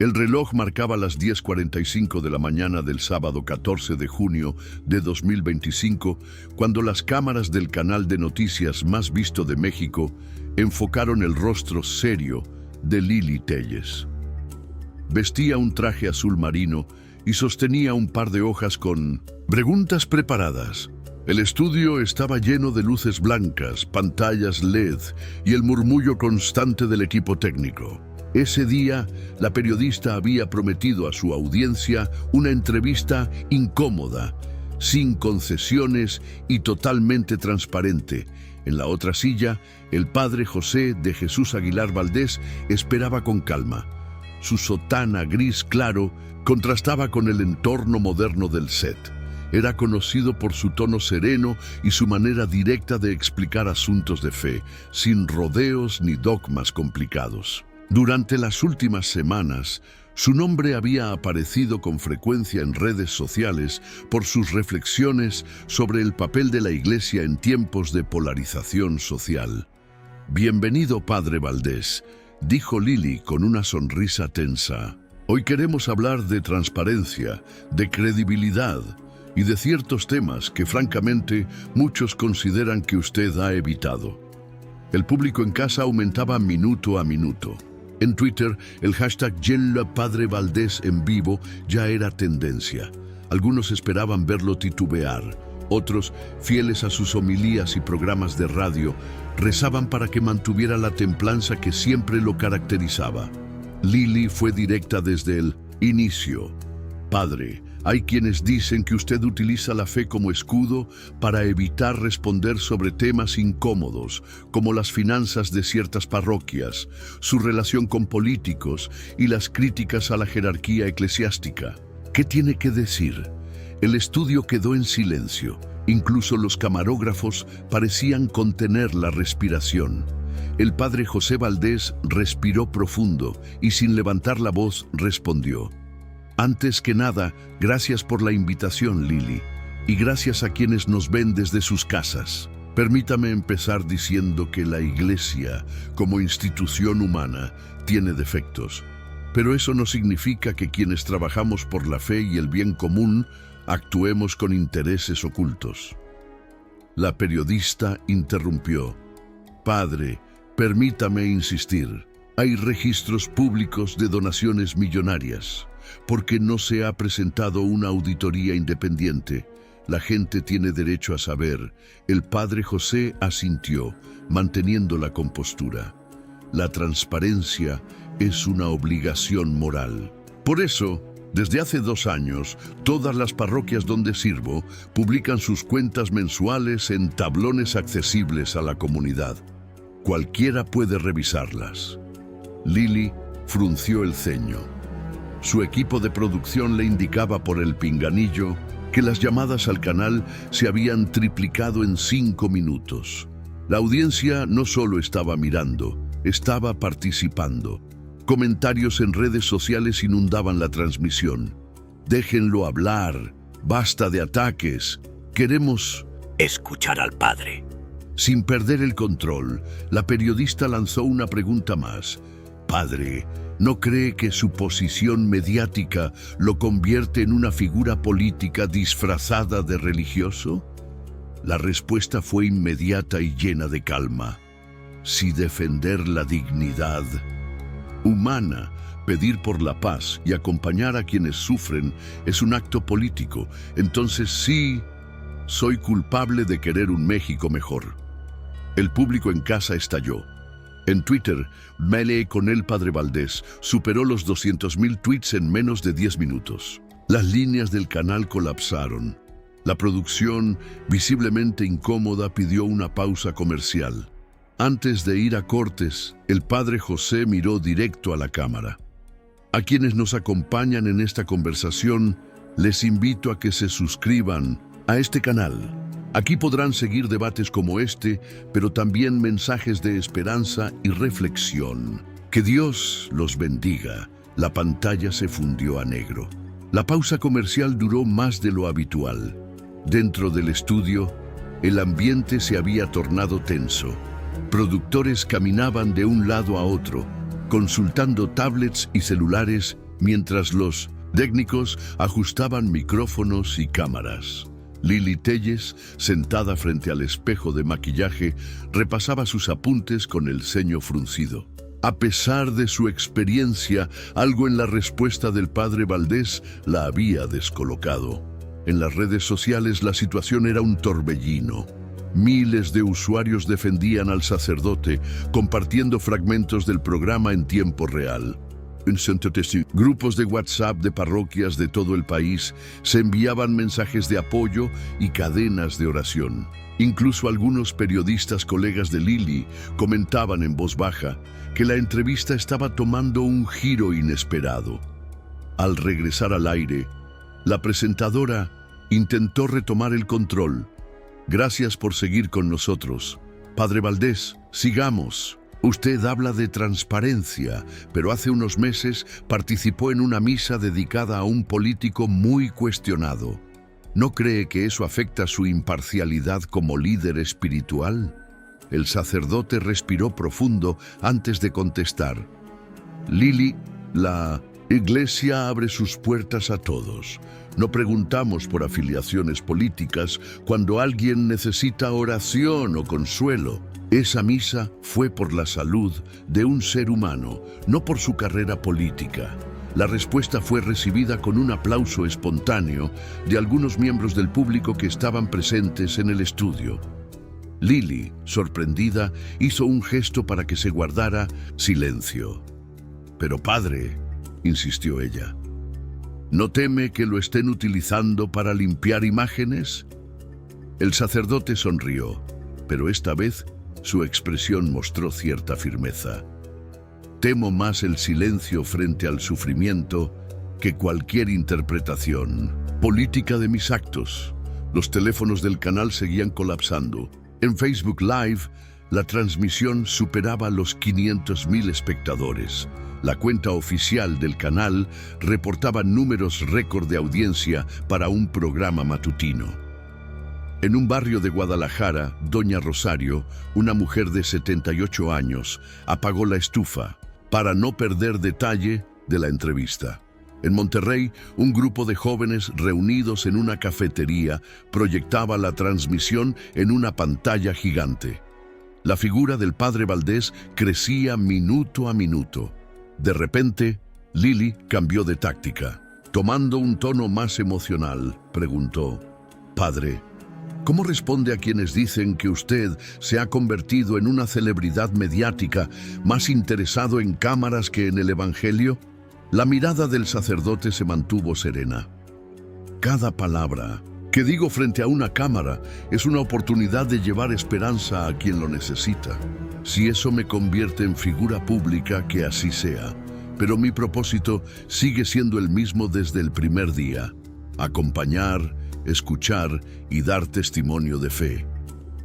El reloj marcaba las 10:45 de la mañana del sábado 14 de junio de 2025, cuando las cámaras del canal de noticias más visto de México enfocaron el rostro serio de Lili Téllez. Vestía un traje azul marino y sostenía un par de hojas con preguntas preparadas. El estudio estaba lleno de luces blancas, pantallas LED y el murmullo constante del equipo técnico. Ese día, la periodista había prometido a su audiencia una entrevista incómoda, sin concesiones y totalmente transparente. En la otra silla, el padre José de Jesús Aguilar Valdés esperaba con calma. Su sotana gris claro contrastaba con el entorno moderno del set. Era conocido por su tono sereno y su manera directa de explicar asuntos de fe, sin rodeos ni dogmas complicados. Durante las últimas semanas, su nombre había aparecido con frecuencia en redes sociales por sus reflexiones sobre el papel de la Iglesia en tiempos de polarización social. «Bienvenido, Padre Valdés», dijo Lili con una sonrisa tensa. «Hoy queremos hablar de transparencia, de credibilidad y de ciertos temas que, francamente, muchos consideran que usted ha evitado». El público en casa aumentaba minuto a minuto. En Twitter, el hashtag #Padre Valdés en vivo ya era tendencia. Algunos esperaban verlo titubear. Otros, fieles a sus homilías y programas de radio, rezaban para que mantuviera la templanza que siempre lo caracterizaba. Lili fue directa desde el inicio. «Padre, hay quienes dicen que usted utiliza la fe como escudo para evitar responder sobre temas incómodos, como las finanzas de ciertas parroquias, su relación con políticos y las críticas a la jerarquía eclesiástica. ¿Qué tiene que decir?». El estudio quedó en silencio. Incluso los camarógrafos parecían contener la respiración. El padre José Valdés respiró profundo y, sin levantar la voz, respondió: «Antes que nada, gracias por la invitación, Lili, y gracias a quienes nos ven desde sus casas. Permítame empezar diciendo que la Iglesia, como institución humana, tiene defectos. Pero eso no significa que quienes trabajamos por la fe y el bien común actuemos con intereses ocultos». La periodista interrumpió: «Padre, permítame insistir. Hay registros públicos de donaciones millonarias. Porque no se ha presentado una auditoría independiente. La gente tiene derecho a saber». El padre José asintió, manteniendo la compostura. «La transparencia es una obligación moral. Por eso, desde hace 2 años, todas las parroquias donde sirvo publican sus cuentas mensuales en tablones accesibles a la comunidad. Cualquiera puede revisarlas». Lili frunció el ceño. Su equipo de producción le indicaba por el pinganillo que las llamadas al canal se habían triplicado en 5 minutos. La audiencia no solo estaba mirando, estaba participando. Comentarios en redes sociales inundaban la transmisión. «Déjenlo hablar, basta de ataques, queremos escuchar al padre». Sin perder el control, la periodista lanzó una pregunta más. «Padre, ¿no cree que su posición mediática lo convierte en una figura política disfrazada de religioso?». La respuesta fue inmediata y llena de calma. «Si defender la dignidad humana, pedir por la paz y acompañar a quienes sufren es un acto político, entonces sí, soy culpable de querer un México mejor». El público en casa estalló. En Twitter, Melee con el padre Valdés superó los 200,000 tweets en menos de 10 minutos. Las líneas del canal colapsaron. La producción, visiblemente incómoda, pidió una pausa comercial. Antes de ir a cortes, el padre José miró directo a la cámara. «A quienes nos acompañan en esta conversación, les invito a que se suscriban a este canal. Aquí podrán seguir debates como este, pero también mensajes de esperanza y reflexión. Que Dios los bendiga». La pantalla se fundió a negro. La pausa comercial duró más de lo habitual. Dentro del estudio, el ambiente se había tornado tenso. Productores caminaban de un lado a otro, consultando tablets y celulares mientras los técnicos ajustaban micrófonos y cámaras. Lili Telles, sentada frente al espejo de maquillaje, repasaba sus apuntes con el ceño fruncido. A pesar de su experiencia, algo en la respuesta del padre Valdés la había descolocado. En las redes sociales la situación era un torbellino. Miles de usuarios defendían al sacerdote, compartiendo fragmentos del programa en tiempo real. En grupos de WhatsApp de parroquias de todo el país se enviaban mensajes de apoyo y cadenas de oración. Incluso algunos periodistas colegas de Lili comentaban en voz baja que la entrevista estaba tomando un giro inesperado. Al regresar al aire, la presentadora intentó retomar el control. Gracias por seguir con nosotros. Padre Valdés, sigamos. Usted habla de transparencia, pero hace unos meses participó en una misa dedicada a un político muy cuestionado. ¿No cree que eso afecta su imparcialidad como líder espiritual? El sacerdote respiró profundo antes de contestar. Lili, la Iglesia abre sus puertas a todos. No preguntamos por afiliaciones políticas cuando alguien necesita oración o consuelo. Esa misa fue por la salud de un ser humano, no por su carrera política. La respuesta fue recibida con un aplauso espontáneo de algunos miembros del público que estaban presentes en el estudio. Lili, sorprendida, hizo un gesto para que se guardara silencio. «Pero padre», insistió ella, ¿no teme que lo estén utilizando para limpiar imágenes? El sacerdote sonrió, pero esta vez su expresión mostró cierta firmeza. Temo más el silencio frente al sufrimiento que cualquier interpretación política de mis actos. Los teléfonos del canal seguían colapsando. En Facebook Live, la transmisión superaba los 500.000 espectadores. La cuenta oficial del canal reportaba números récord de audiencia para un programa matutino. En un barrio de Guadalajara, Doña Rosario, una mujer de 78 años, apagó la estufa para no perder detalle de la entrevista. En Monterrey, un grupo de jóvenes reunidos en una cafetería proyectaba la transmisión en una pantalla gigante. La figura del padre Valdés crecía minuto a minuto. De repente, Lili cambió de táctica. Tomando un tono más emocional, preguntó: «Padre, ¿cómo responde a quienes dicen que usted se ha convertido en una celebridad mediática más interesado en cámaras que en el Evangelio?» La mirada del sacerdote se mantuvo serena. Cada palabra que digo frente a una cámara es una oportunidad de llevar esperanza a quien lo necesita. Si eso me convierte en figura pública, que así sea. Pero mi propósito sigue siendo el mismo desde el primer día: acompañar, escuchar y dar testimonio de fe.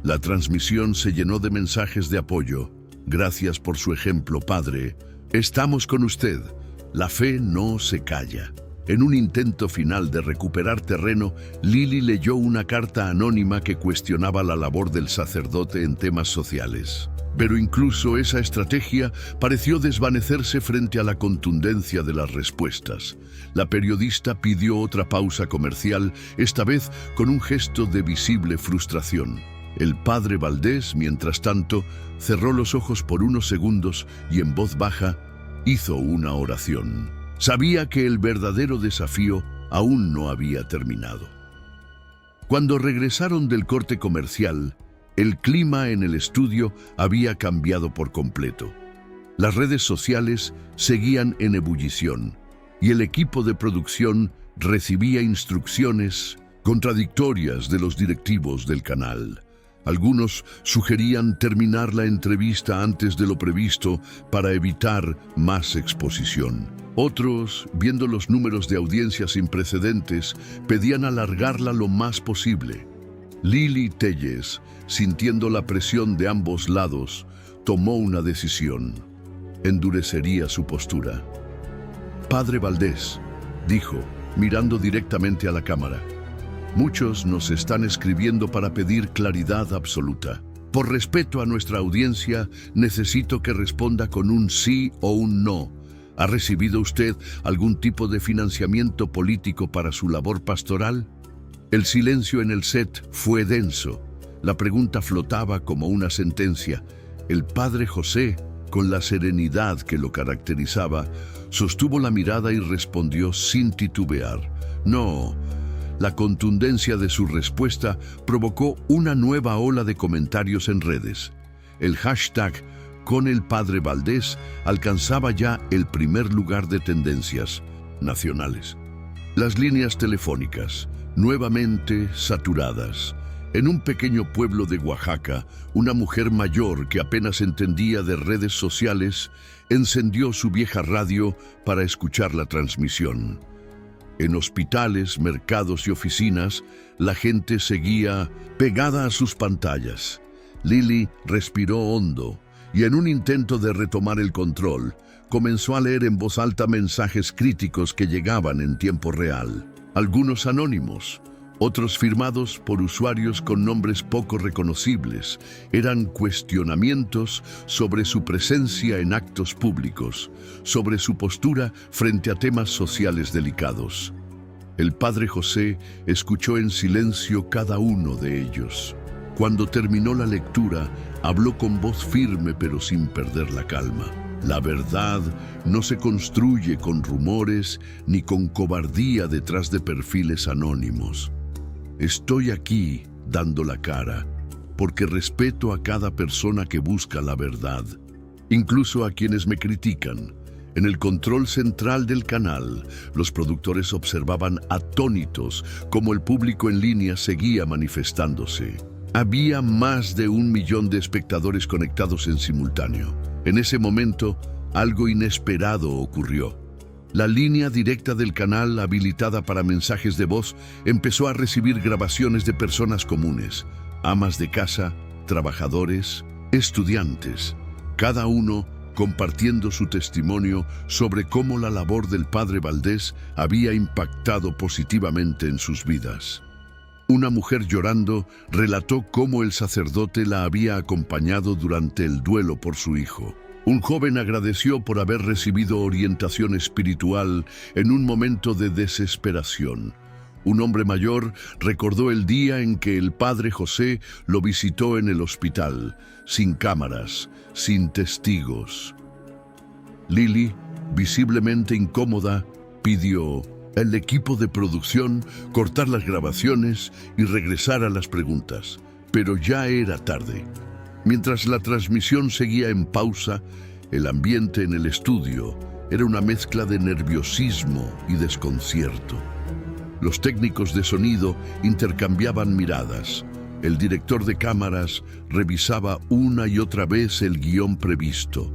La transmisión se llenó de mensajes de apoyo. Gracias por su ejemplo, padre. Estamos con usted. La fe no se calla. En un intento final de recuperar terreno, Lili leyó una carta anónima que cuestionaba la labor del sacerdote en temas sociales. Pero incluso esa estrategia pareció desvanecerse frente a la contundencia de las respuestas. La periodista pidió otra pausa comercial, esta vez con un gesto de visible frustración. El padre Valdés, mientras tanto, cerró los ojos por unos segundos y en voz baja hizo una oración. Sabía que el verdadero desafío aún no había terminado. Cuando regresaron del corte comercial, el clima en el estudio había cambiado por completo. Las redes sociales seguían en ebullición y el equipo de producción recibía instrucciones contradictorias de los directivos del canal. Algunos sugerían terminar la entrevista antes de lo previsto para evitar más exposición. Otros, viendo los números de audiencia sin precedentes, pedían alargarla lo más posible. Lili Telles, sintiendo la presión de ambos lados, tomó una decisión. Endurecería su postura. «Padre Valdés», dijo, mirando directamente a la cámara, «muchos nos están escribiendo para pedir claridad absoluta. Por respeto a nuestra audiencia, necesito que responda con un sí o un no. ¿Ha recibido usted algún tipo de financiamiento político para su labor pastoral? El silencio en el set fue denso. La pregunta flotaba como una sentencia. El padre José, con la serenidad que lo caracterizaba, sostuvo la mirada y respondió sin titubear. No. La contundencia de su respuesta provocó una nueva ola de comentarios en redes. El hashtag con el padre Valdés alcanzaba ya el primer lugar de tendencias nacionales. Las líneas telefónicas, nuevamente saturadas. En un pequeño pueblo de Oaxaca, una mujer mayor que apenas entendía de redes sociales encendió su vieja radio para escuchar la transmisión. En hospitales, mercados y oficinas, la gente seguía pegada a sus pantallas. Lili respiró hondo y en un intento de retomar el control, comenzó a leer en voz alta mensajes críticos que llegaban en tiempo real. Algunos anónimos, otros firmados por usuarios con nombres poco reconocibles, eran cuestionamientos sobre su presencia en actos públicos, sobre su postura frente a temas sociales delicados. El padre José escuchó en silencio cada uno de ellos. Cuando terminó la lectura, habló con voz firme pero sin perder la calma. La verdad no se construye con rumores ni con cobardía detrás de perfiles anónimos. Estoy aquí dando la cara porque respeto a cada persona que busca la verdad, incluso a quienes me critican. En el control central del canal, los productores observaban atónitos cómo el público en línea seguía manifestándose. Había más de 1 millón de espectadores conectados en simultáneo. En ese momento, algo inesperado ocurrió. La línea directa del canal, habilitada para mensajes de voz, empezó a recibir grabaciones de personas comunes, amas de casa, trabajadores, estudiantes, cada uno compartiendo su testimonio sobre cómo la labor del padre Valdés había impactado positivamente en sus vidas. Una mujer llorando relató cómo el sacerdote la había acompañado durante el duelo por su hijo. Un joven agradeció por haber recibido orientación espiritual en un momento de desesperación. Un hombre mayor recordó el día en que el padre José lo visitó en el hospital, sin cámaras, sin testigos. Lili, visiblemente incómoda, pidió al equipo de producción cortar las grabaciones y regresar a las preguntas, pero ya era tarde. Mientras la transmisión seguía en pausa, el ambiente en el estudio era una mezcla de nerviosismo y desconcierto. Los técnicos de sonido intercambiaban miradas. El director de cámaras revisaba una y otra vez el guión previsto.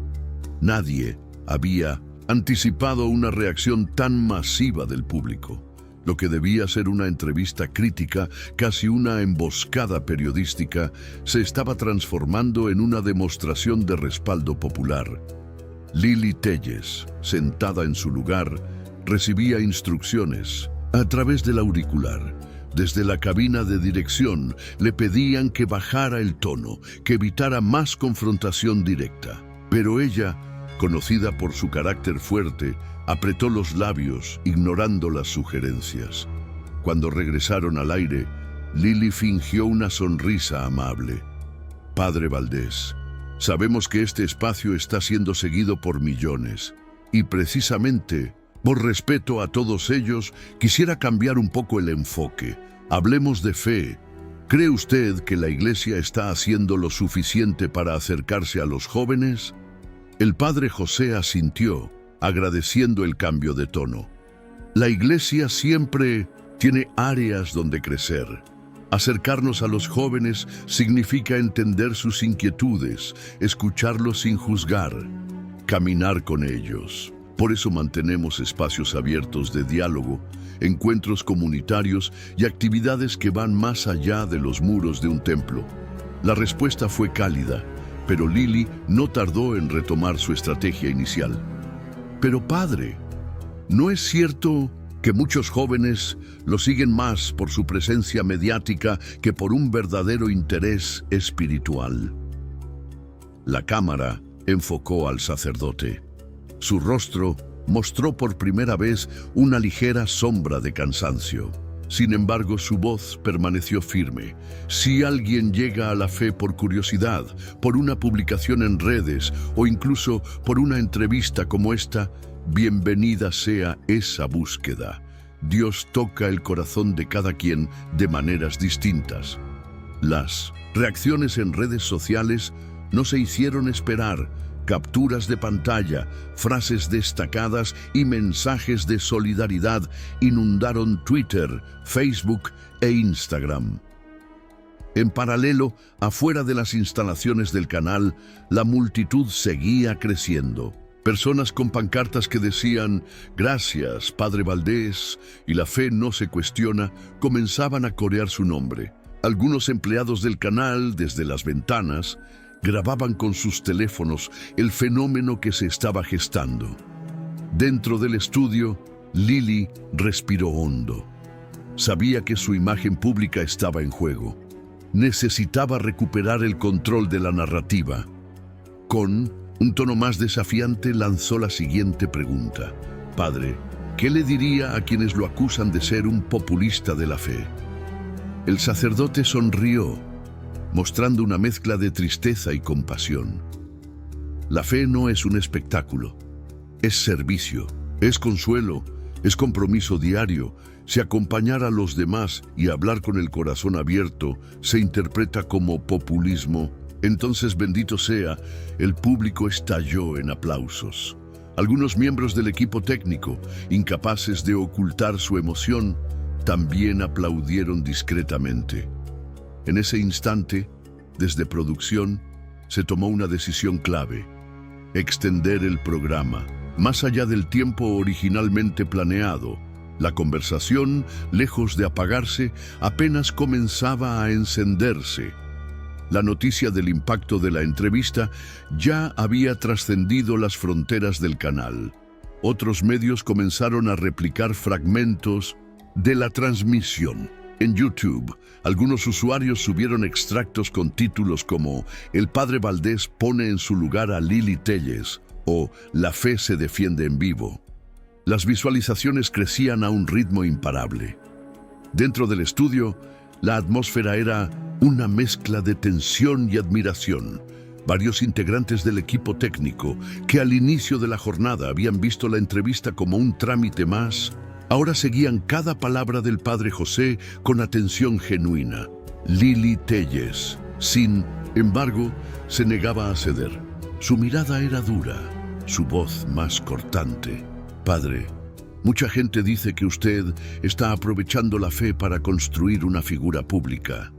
Nadie había anticipado una reacción tan masiva del público. Lo que debía ser una entrevista crítica, casi una emboscada periodística, se estaba transformando en una demostración de respaldo popular. Lili Telles, sentada en su lugar, recibía instrucciones a través del auricular. Desde la cabina de dirección le pedían que bajara el tono, que evitara más confrontación directa. Pero ella, conocida por su carácter fuerte, apretó los labios, ignorando las sugerencias. Cuando regresaron al aire, Lili fingió una sonrisa amable. Padre Valdés, sabemos que este espacio está siendo seguido por millones, y precisamente, por respeto a todos ellos, quisiera cambiar un poco el enfoque. Hablemos de fe. ¿Cree usted que la Iglesia está haciendo lo suficiente para acercarse a los jóvenes? El padre José asintió, agradeciendo el cambio de tono. La Iglesia siempre tiene áreas donde crecer. Acercarnos a los jóvenes significa entender sus inquietudes, escucharlos sin juzgar, caminar con ellos. Por eso mantenemos espacios abiertos de diálogo, encuentros comunitarios y actividades que van más allá de los muros de un templo. La respuesta fue cálida, pero Lili no tardó en retomar su estrategia inicial. Pero padre, ¿no es cierto que muchos jóvenes lo siguen más por su presencia mediática que por un verdadero interés espiritual? La cámara enfocó al sacerdote. Su rostro mostró por primera vez una ligera sombra de cansancio. Sin embargo, su voz permaneció firme. Si alguien llega a la fe por curiosidad, por una publicación en redes o incluso por una entrevista como esta, bienvenida sea esa búsqueda. Dios toca el corazón de cada quien de maneras distintas. Las reacciones en redes sociales no se hicieron esperar. Capturas de pantalla, frases destacadas y mensajes de solidaridad inundaron Twitter, Facebook e Instagram. En paralelo, afuera de las instalaciones del canal, la multitud seguía creciendo. Personas con pancartas que decían «Gracias, Padre Valdés» y «La fe no se cuestiona» comenzaban a corear su nombre. Algunos empleados del canal, desde las ventanas, grababan con sus teléfonos el fenómeno que se estaba gestando. Dentro del estudio, Lili respiró hondo. Sabía que su imagen pública estaba en juego. Necesitaba recuperar el control de la narrativa. Con un tono más desafiante lanzó la siguiente pregunta. Padre, ¿qué le diría a quienes lo acusan de ser un populista de la fe? El sacerdote sonrió, mostrando una mezcla de tristeza y compasión. La fe no es un espectáculo, es servicio, es consuelo, es compromiso diario. Si acompañar a los demás y hablar con el corazón abierto se interpreta como populismo, entonces bendito sea, el público estalló en aplausos. Algunos miembros del equipo técnico, incapaces de ocultar su emoción, también aplaudieron discretamente. En ese instante, desde producción, se tomó una decisión clave: extender el programa, más allá del tiempo originalmente planeado. La conversación, lejos de apagarse, apenas comenzaba a encenderse. La noticia del impacto de la entrevista ya había trascendido las fronteras del canal. Otros medios comenzaron a replicar fragmentos de la transmisión. En YouTube, algunos usuarios subieron extractos con títulos como «El Padre Valdés pone en su lugar a Lili Téllez» o «La fe se defiende en vivo». Las visualizaciones crecían a un ritmo imparable. Dentro del estudio, la atmósfera era una mezcla de tensión y admiración. Varios integrantes del equipo técnico, que al inicio de la jornada habían visto la entrevista como un trámite más, ahora seguían cada palabra del Padre José con atención genuina. Lili Téllez, sin embargo, se negaba a ceder. Su mirada era dura, su voz más cortante. Padre, mucha gente dice que usted está aprovechando la fe para construir una figura pública.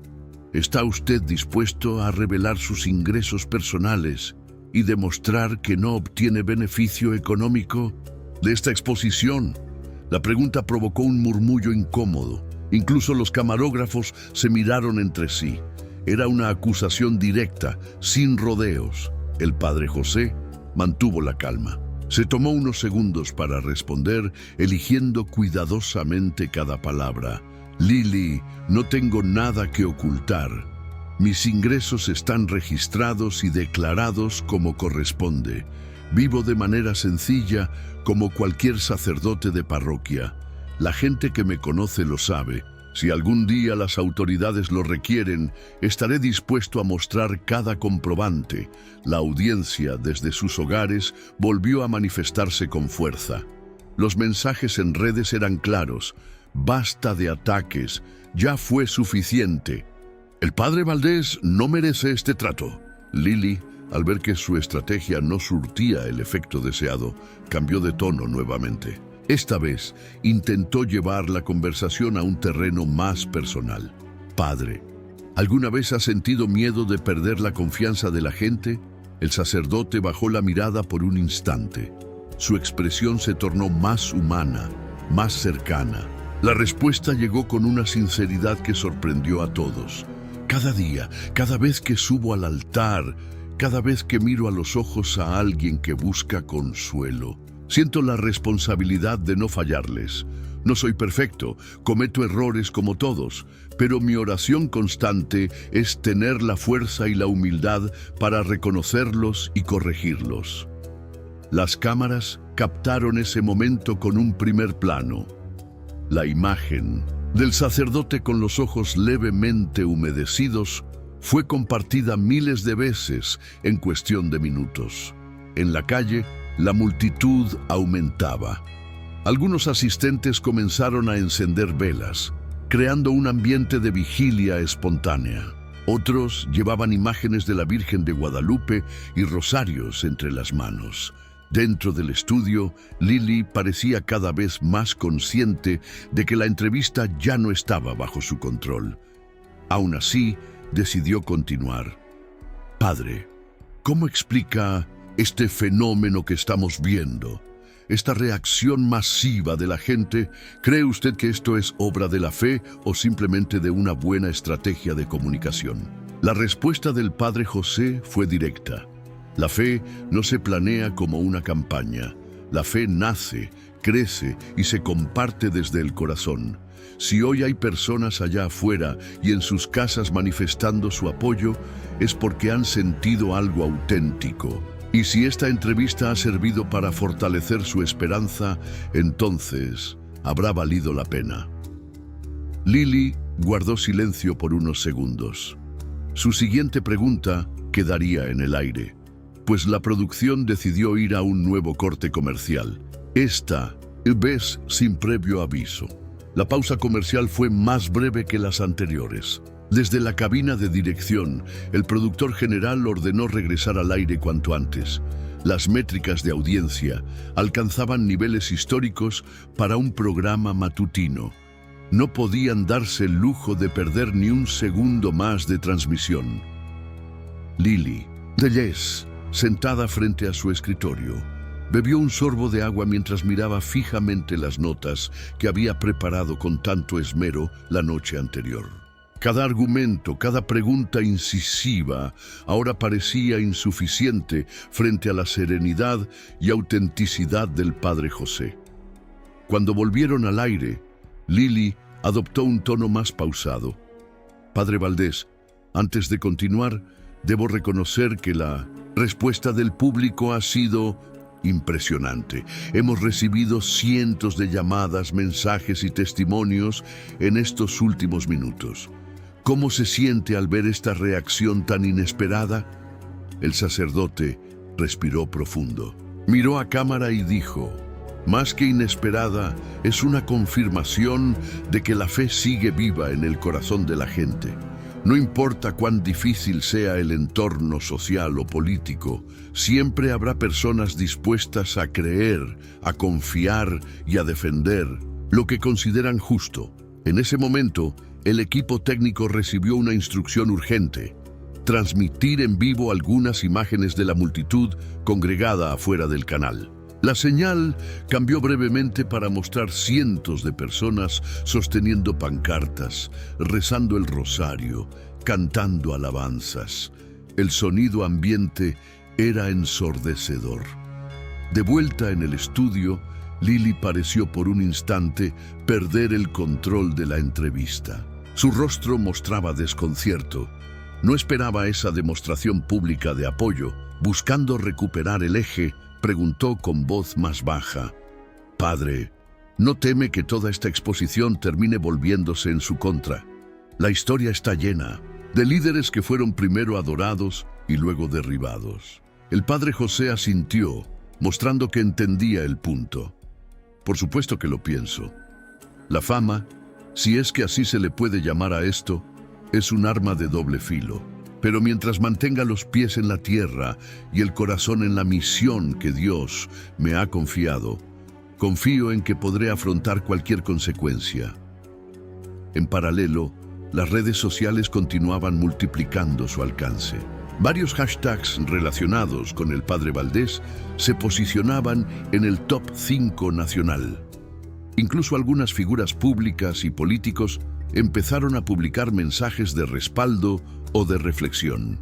¿Está usted dispuesto a revelar sus ingresos personales y demostrar que no obtiene beneficio económico de esta exposición? La pregunta provocó un murmullo incómodo. Incluso los camarógrafos se miraron entre sí. Era una acusación directa, sin rodeos. El Padre José mantuvo la calma. Se tomó unos segundos para responder, eligiendo cuidadosamente cada palabra. Lili, no tengo nada que ocultar. Mis ingresos están registrados y declarados como corresponde. Vivo de manera sencilla, como cualquier sacerdote de parroquia. La gente que me conoce lo sabe. Si algún día las autoridades lo requieren, estaré dispuesto a mostrar cada comprobante. La audiencia, desde sus hogares, volvió a manifestarse con fuerza. Los mensajes en redes eran claros. Basta de ataques, ya fue suficiente. El Padre Valdés no merece este trato. Lili, al ver que su estrategia no surtía el efecto deseado, cambió de tono nuevamente. Esta vez intentó llevar la conversación a un terreno más personal. Padre, ¿alguna vez ha sentido miedo de perder la confianza de la gente? El sacerdote bajó la mirada por un instante. Su expresión se tornó más humana, más cercana. La respuesta llegó con una sinceridad que sorprendió a todos. Cada día, cada vez que subo al altar, cada vez que miro a los ojos a alguien que busca consuelo, siento la responsabilidad de no fallarles. No soy perfecto, cometo errores como todos, pero mi oración constante es tener la fuerza y la humildad para reconocerlos y corregirlos. Las cámaras captaron ese momento con un primer plano. La imagen del sacerdote con los ojos levemente humedecidos fue compartida miles de veces en cuestión de minutos. En la calle, la multitud aumentaba. Algunos asistentes comenzaron a encender velas, creando un ambiente de vigilia espontánea. Otros llevaban imágenes de la Virgen de Guadalupe y rosarios entre las manos. Dentro del estudio, Lily parecía cada vez más consciente de que la entrevista ya no estaba bajo su control. Aún así, decidió continuar. Padre, ¿cómo explica este fenómeno que estamos viendo? Esta reacción masiva de la gente, ¿cree usted que esto es obra de la fe o simplemente de una buena estrategia de comunicación? La respuesta del padre José fue directa. La fe no se planea como una campaña. La fe nace, crece y se comparte desde el corazón. Si hoy hay personas allá afuera y en sus casas manifestando su apoyo, es porque han sentido algo auténtico. Y si esta entrevista ha servido para fortalecer su esperanza, entonces habrá valido la pena. Lily guardó silencio por unos segundos. Su siguiente pregunta quedaría en el aire, pues la producción decidió ir a un nuevo corte comercial. Esta vez sin previo aviso. La pausa comercial fue más breve que las anteriores. Desde la cabina de dirección, el productor general ordenó regresar al aire cuanto antes. Las métricas de audiencia alcanzaban niveles históricos para un programa matutino. No podían darse el lujo de perder ni un segundo más de transmisión. Lily, sentada frente a su escritorio, bebió un sorbo de agua mientras miraba fijamente las notas que había preparado con tanto esmero la noche anterior. Cada argumento, cada pregunta incisiva, ahora parecía insuficiente frente a la serenidad y autenticidad del padre José. Cuando volvieron al aire, Lily adoptó un tono más pausado. Padre Valdés, antes de continuar, debo reconocer que la respuesta del público ha sido impresionante. Hemos recibido cientos de llamadas, mensajes y testimonios en estos últimos minutos. ¿Cómo se siente al ver esta reacción tan inesperada? El sacerdote respiró profundo. Miró a cámara y dijo, más que inesperada, es una confirmación de que la fe sigue viva en el corazón de la gente. No importa cuán difícil sea el entorno social o político, siempre habrá personas dispuestas a creer, a confiar y a defender lo que consideran justo. En ese momento, el equipo técnico recibió una instrucción urgente: transmitir en vivo algunas imágenes de la multitud congregada afuera del canal. La señal cambió brevemente para mostrar cientos de personas sosteniendo pancartas, rezando el rosario, cantando alabanzas. El sonido ambiente era ensordecedor. De vuelta en el estudio, Lily pareció por un instante perder el control de la entrevista. Su rostro mostraba desconcierto. No esperaba esa demostración pública de apoyo. Buscando recuperar el eje, preguntó con voz más baja: Padre, ¿no teme que toda esta exposición termine volviéndose en su contra? La historia está llena de líderes que fueron primero adorados y luego derribados. El padre José asintió, mostrando que entendía el punto. Por supuesto que lo pienso. La fama, si es que así se le puede llamar a esto, es un arma de doble filo. Pero mientras mantenga los pies en la tierra y el corazón en la misión que Dios me ha confiado, confío en que podré afrontar cualquier consecuencia. En paralelo, las redes sociales continuaban multiplicando su alcance. Varios hashtags relacionados con el padre Valdés se posicionaban en el top 5 nacional. Incluso algunas figuras públicas y políticos empezaron a publicar mensajes de respaldo o de reflexión.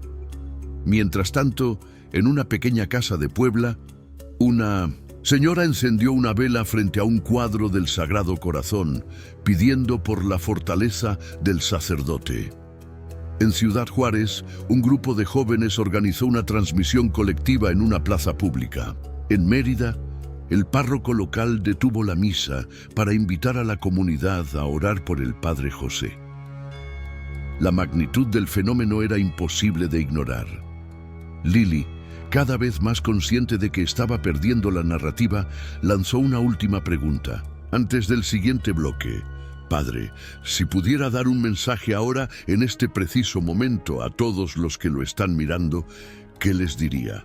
Mientras tanto, en una pequeña casa de Puebla, una señora encendió una vela frente a un cuadro del Sagrado Corazón, pidiendo por la fortaleza del sacerdote. En Ciudad Juárez, un grupo de jóvenes organizó una transmisión colectiva en una plaza pública. En Mérida, el párroco local detuvo la misa para invitar a la comunidad a orar por el padre José. La magnitud del fenómeno era imposible de ignorar. Lili, cada vez más consciente de que estaba perdiendo la narrativa, lanzó una última pregunta. Antes del siguiente bloque, Padre, si pudiera dar un mensaje ahora, en este preciso momento, a todos los que lo están mirando, ¿qué les diría?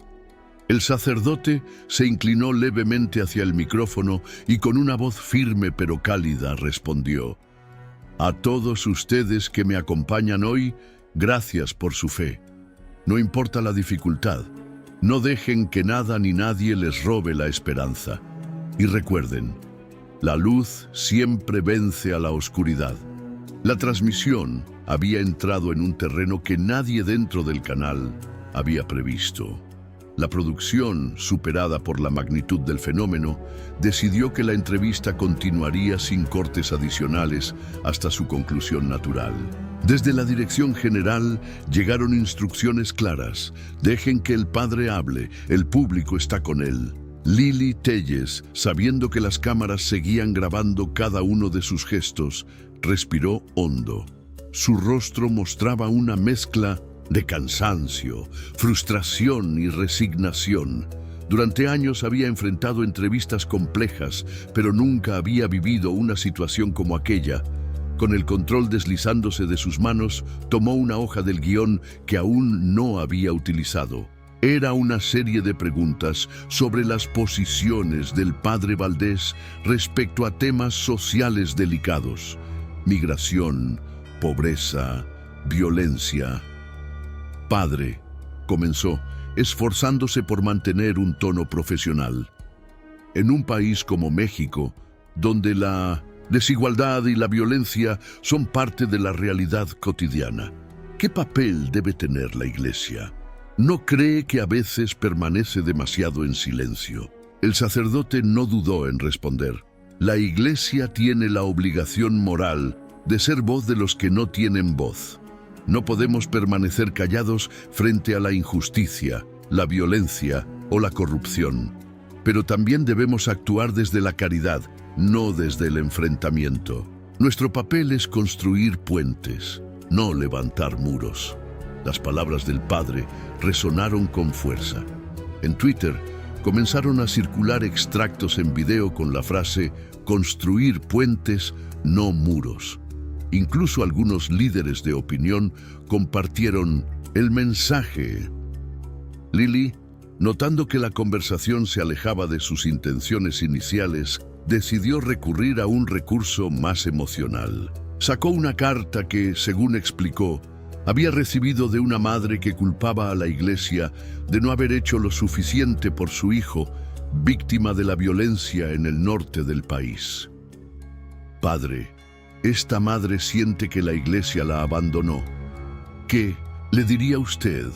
El sacerdote se inclinó levemente hacia el micrófono y con una voz firme pero cálida respondió: a todos ustedes que me acompañan hoy, gracias por su fe. No importa la dificultad, no dejen que nada ni nadie les robe la esperanza. Y recuerden, la luz siempre vence a la oscuridad. La transmisión había entrado en un terreno que nadie dentro del canal había previsto. La producción, superada por la magnitud del fenómeno, decidió que la entrevista continuaría sin cortes adicionales hasta su conclusión natural. Desde la dirección general llegaron instrucciones claras: dejen que el padre hable, el público está con él. Lili Telles, sabiendo que las cámaras seguían grabando cada uno de sus gestos, respiró hondo. Su rostro mostraba una mezcla de cansancio, frustración y resignación. Durante años había enfrentado entrevistas complejas, pero nunca había vivido una situación como aquella. Con el control deslizándose de sus manos, tomó una hoja del guión que aún no había utilizado. Era una serie de preguntas sobre las posiciones del padre Valdés respecto a temas sociales delicados: migración, pobreza, violencia. Padre, comenzó, esforzándose por mantener un tono profesional. En un país como México, donde la desigualdad y la violencia son parte de la realidad cotidiana, ¿qué papel debe tener la Iglesia? ¿No cree que a veces permanece demasiado en silencio? El sacerdote no dudó en responder: la Iglesia tiene la obligación moral de ser voz de los que no tienen voz. No podemos permanecer callados frente a la injusticia, la violencia o la corrupción. Pero también debemos actuar desde la caridad, no desde el enfrentamiento. Nuestro papel es construir puentes, no levantar muros. Las palabras del padre resonaron con fuerza. En Twitter comenzaron a circular extractos en video con la frase: construir puentes, no muros. Incluso algunos líderes de opinión compartieron el mensaje. Lili, notando que la conversación se alejaba de sus intenciones iniciales, decidió recurrir a un recurso más emocional. Sacó una carta que, según explicó, había recibido de una madre que culpaba a la Iglesia de no haber hecho lo suficiente por su hijo, víctima de la violencia en el norte del país. Padre, esta madre siente que la Iglesia la abandonó. ¿Qué le diría usted?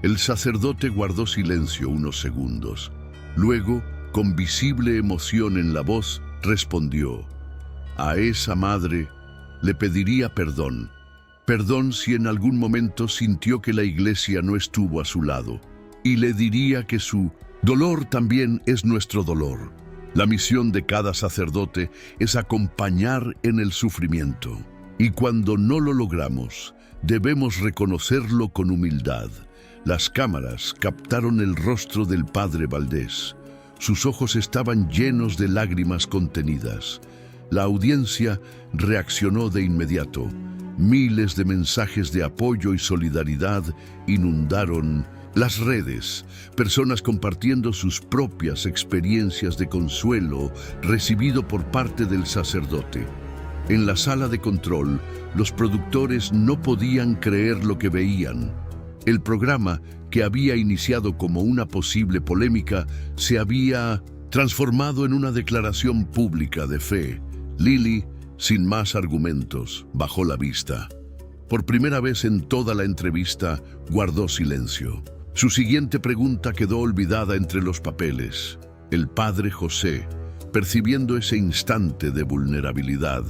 El sacerdote guardó silencio unos segundos. Luego, con visible emoción en la voz, respondió: a esa madre le pediría perdón. Perdón si en algún momento sintió que la Iglesia no estuvo a su lado. Y le diría que su dolor también es nuestro dolor. La misión de cada sacerdote es acompañar en el sufrimiento. Y cuando no lo logramos, debemos reconocerlo con humildad. Las cámaras captaron el rostro del padre Valdés. Sus ojos estaban llenos de lágrimas contenidas. La audiencia reaccionó de inmediato. Miles de mensajes de apoyo y solidaridad inundaron las redes, personas compartiendo sus propias experiencias de consuelo recibido por parte del sacerdote. En la sala de control, los productores no podían creer lo que veían. El programa, que había iniciado como una posible polémica, se había transformado en una declaración pública de fe. Lili, sin más argumentos, bajó la vista. Por primera vez en toda la entrevista, guardó silencio. Su siguiente pregunta quedó olvidada entre los papeles. El padre José, percibiendo ese instante de vulnerabilidad,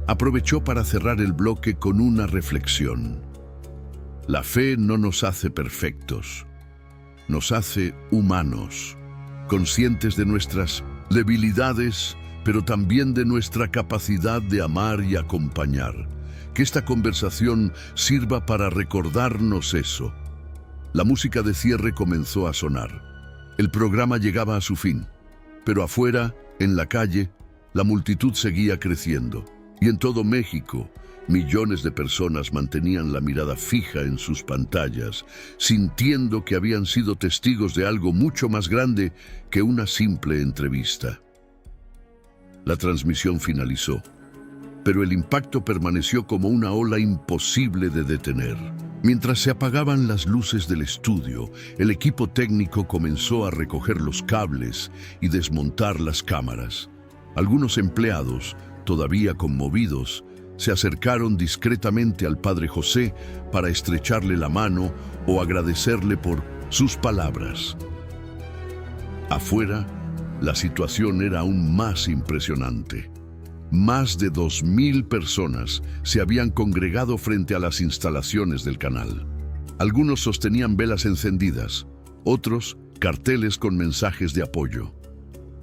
aprovechó para cerrar el bloque con una reflexión. La fe no nos hace perfectos, nos hace humanos. conscientes de nuestras debilidades, pero también de nuestra capacidad de amar y acompañar. Que esta conversación sirva para recordarnos eso. La música de cierre comenzó a sonar. El programa llegaba a su fin, pero afuera, en la calle, la multitud seguía creciendo. Y en todo México, millones de personas mantenían la mirada fija en sus pantallas, sintiendo que habían sido testigos de algo mucho más grande que una simple entrevista. La transmisión finalizó, pero el impacto permaneció como una ola imposible de detener. Mientras se apagaban las luces del estudio, el equipo técnico comenzó a recoger los cables y desmontar las cámaras. Algunos empleados, todavía conmovidos, se acercaron discretamente al padre José para estrecharle la mano o agradecerle por sus palabras. Afuera, la situación era aún más impresionante. Más de 2.000 personas se habían congregado frente a las instalaciones del canal. Algunos sostenían velas encendidas, otros carteles con mensajes de apoyo.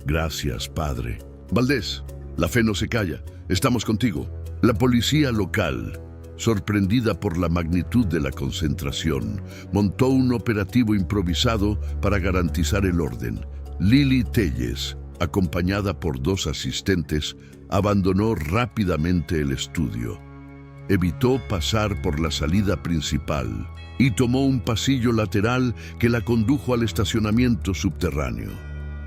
Gracias, padre. Valdés, la fe no se calla, estamos contigo. La policía local, sorprendida por la magnitud de la concentración, montó un operativo improvisado para garantizar el orden. Lili Telles, acompañada por 2 asistentes, abandonó rápidamente el estudio. Evitó pasar por la salida principal y tomó un pasillo lateral que la condujo al estacionamiento subterráneo.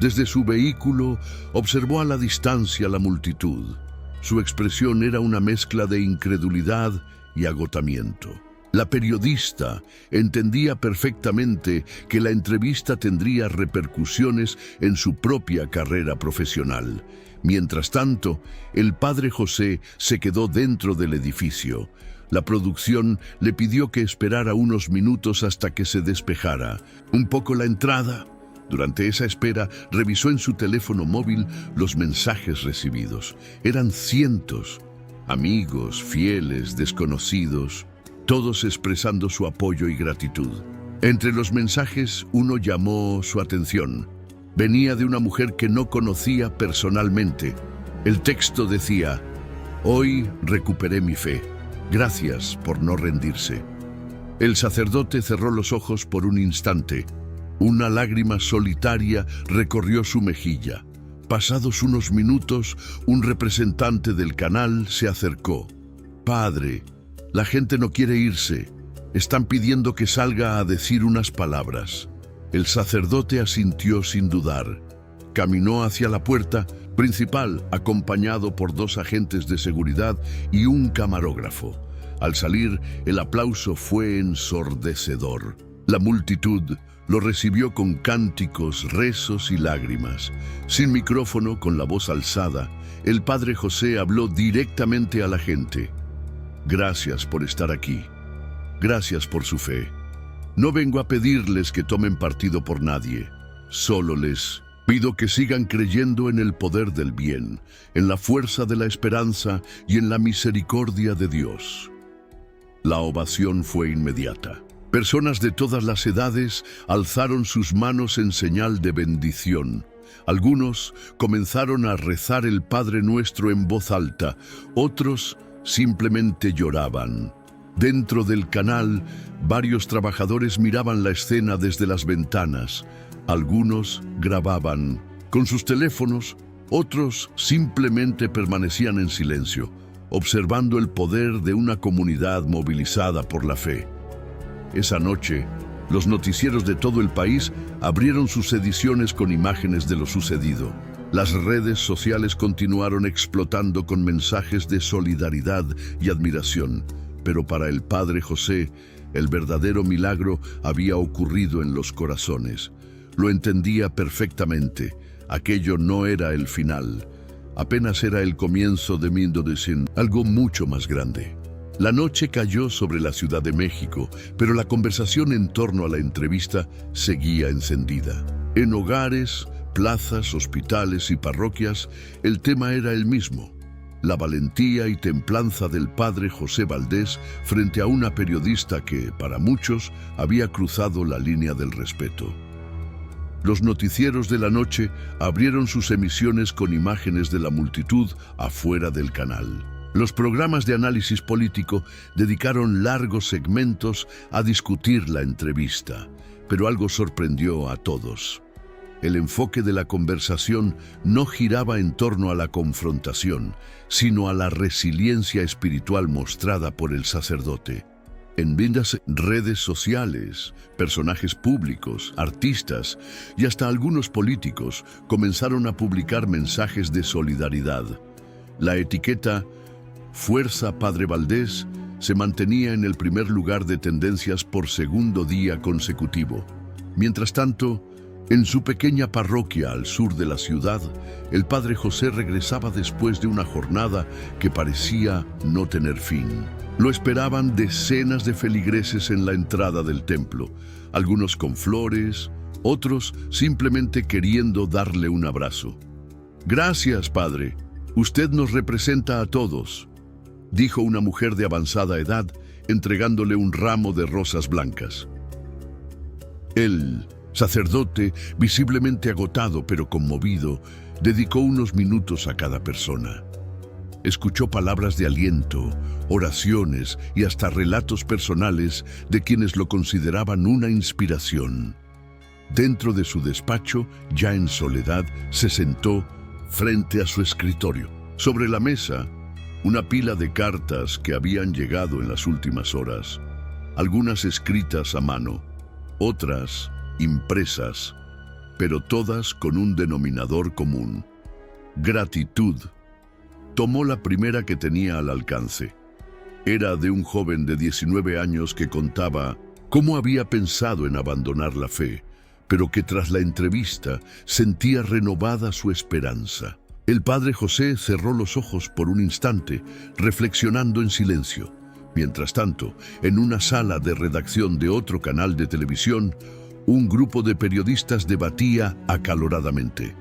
Desde su vehículo observó a la distancia la multitud. Su expresión era una mezcla de incredulidad y agotamiento. La periodista entendía perfectamente que la entrevista tendría repercusiones en su propia carrera profesional. Mientras tanto, el padre José se quedó dentro del edificio. La producción le pidió que esperara unos minutos hasta que se despejara un poco la entrada. Durante esa espera, revisó en su teléfono móvil los mensajes recibidos. Eran cientos, amigos, fieles, desconocidos, todos expresando su apoyo y gratitud. Entre los mensajes, uno llamó su atención. Venía de una mujer que no conocía personalmente. El texto decía: «Hoy recuperé mi fe. Gracias por no rendirse». El sacerdote cerró los ojos por un instante. Una lágrima solitaria recorrió su mejilla. Pasados unos minutos, un representante del canal se acercó. «Padre, la gente no quiere irse. Están pidiendo que salga a decir unas palabras». El sacerdote asintió sin dudar. Caminó hacia la puerta principal, acompañado por 2 agentes de seguridad y un camarógrafo. Al salir, el aplauso fue ensordecedor. La multitud lo recibió con cánticos, rezos y lágrimas. Sin micrófono, con la voz alzada, el padre José habló directamente a la gente. «Gracias por estar aquí. Gracias por su fe. No vengo a pedirles que tomen partido por nadie. Solo les pido que sigan creyendo en el poder del bien, en la fuerza de la esperanza y en la misericordia de Dios». La ovación fue inmediata. Personas de todas las edades alzaron sus manos en señal de bendición. Algunos comenzaron a rezar el Padre Nuestro en voz alta, otros simplemente lloraban. Dentro del canal, varios trabajadores miraban la escena desde las ventanas. Algunos grababan con sus teléfonos, otros simplemente permanecían en silencio, observando el poder de una comunidad movilizada por la fe. Esa noche, los noticieros de todo el país abrieron sus ediciones con imágenes de lo sucedido. Las redes sociales continuaron explotando con mensajes de solidaridad y admiración. Pero para el padre José, el verdadero milagro había ocurrido en los corazones. Lo entendía perfectamente. Aquello no era el final. Apenas era el comienzo de algo mucho más grande. La noche cayó sobre la Ciudad de México, pero la conversación en torno a la entrevista seguía encendida. En hogares, plazas, hospitales y parroquias, el tema era el mismo: la valentía y templanza del padre José Valdés frente a una periodista que, para muchos, había cruzado la línea del respeto. Los noticieros de la noche abrieron sus emisiones con imágenes de la multitud afuera del canal. Los programas de análisis político dedicaron largos segmentos a discutir la entrevista, pero algo sorprendió a todos. El enfoque de la conversación no giraba en torno a la confrontación, sino a la resiliencia espiritual mostrada por el sacerdote. En varias redes sociales, personajes públicos, artistas y hasta algunos políticos comenzaron a publicar mensajes de solidaridad. La etiqueta Fuerza Padre Valdés se mantenía en el primer lugar de tendencias por segundo día consecutivo. Mientras tanto, en su pequeña parroquia al sur de la ciudad, el Padre José regresaba después de una jornada que parecía no tener fin. Lo esperaban decenas de feligreses en la entrada del templo, algunos con flores, otros simplemente queriendo darle un abrazo. «Gracias, Padre. Usted nos representa a todos», dijo una mujer de avanzada edad, entregándole un ramo de rosas blancas. El sacerdote, visiblemente agotado pero conmovido, dedicó unos minutos a cada persona. Escuchó palabras de aliento, oraciones y hasta relatos personales de quienes lo consideraban una inspiración. Dentro de su despacho, ya en soledad, se sentó frente a su escritorio. Sobre la mesa, una pila de cartas que habían llegado en las últimas horas, algunas escritas a mano, otras impresas, pero todas con un denominador común: gratitud. Tomó la primera que tenía al alcance. Era de un joven de 19 años que contaba cómo había pensado en abandonar la fe, pero que tras la entrevista sentía renovada su esperanza. El Padre José cerró los ojos por un instante, reflexionando en silencio. Mientras tanto, en una sala de redacción de otro canal de televisión, un grupo de periodistas debatía acaloradamente.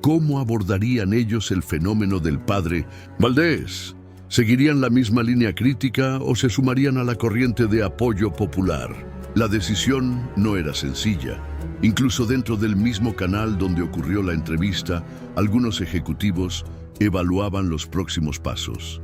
¿Cómo abordarían ellos el fenómeno del Padre Valdés? ¿Seguirían la misma línea crítica o se sumarían a la corriente de apoyo popular? La decisión no era sencilla. Incluso dentro del mismo canal donde ocurrió la entrevista, algunos ejecutivos evaluaban los próximos pasos.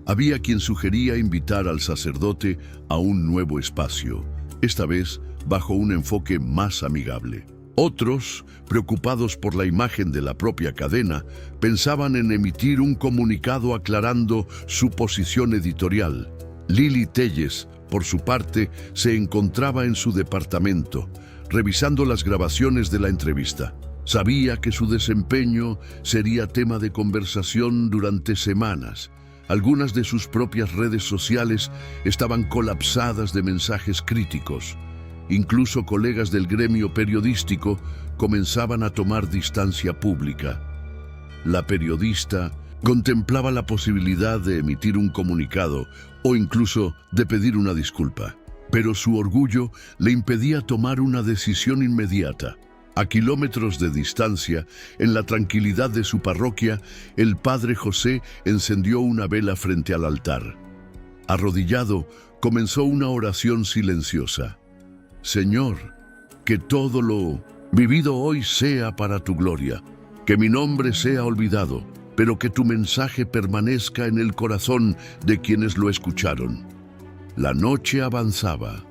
Había quien sugería invitar al sacerdote a un nuevo espacio, esta vez bajo un enfoque más amigable. Otros, preocupados por la imagen de la propia cadena, pensaban en emitir un comunicado aclarando su posición editorial. Lili Telles, por su parte, se encontraba en su departamento, revisando las grabaciones de la entrevista. Sabía que su desempeño sería tema de conversación durante semanas. Algunas de sus propias redes sociales estaban colapsadas de mensajes críticos. Incluso colegas del gremio periodístico comenzaban a tomar distancia pública. La periodista contemplaba la posibilidad de emitir un comunicado o incluso de pedir una disculpa, pero su orgullo le impedía tomar una decisión inmediata. A kilómetros de distancia, en la tranquilidad de su parroquia, el Padre José encendió una vela frente al altar. Arrodillado, comenzó una oración silenciosa. Señor, que todo lo vivido hoy sea para tu gloria, que mi nombre sea olvidado, pero que tu mensaje permanezca en el corazón de quienes lo escucharon. La noche avanzaba.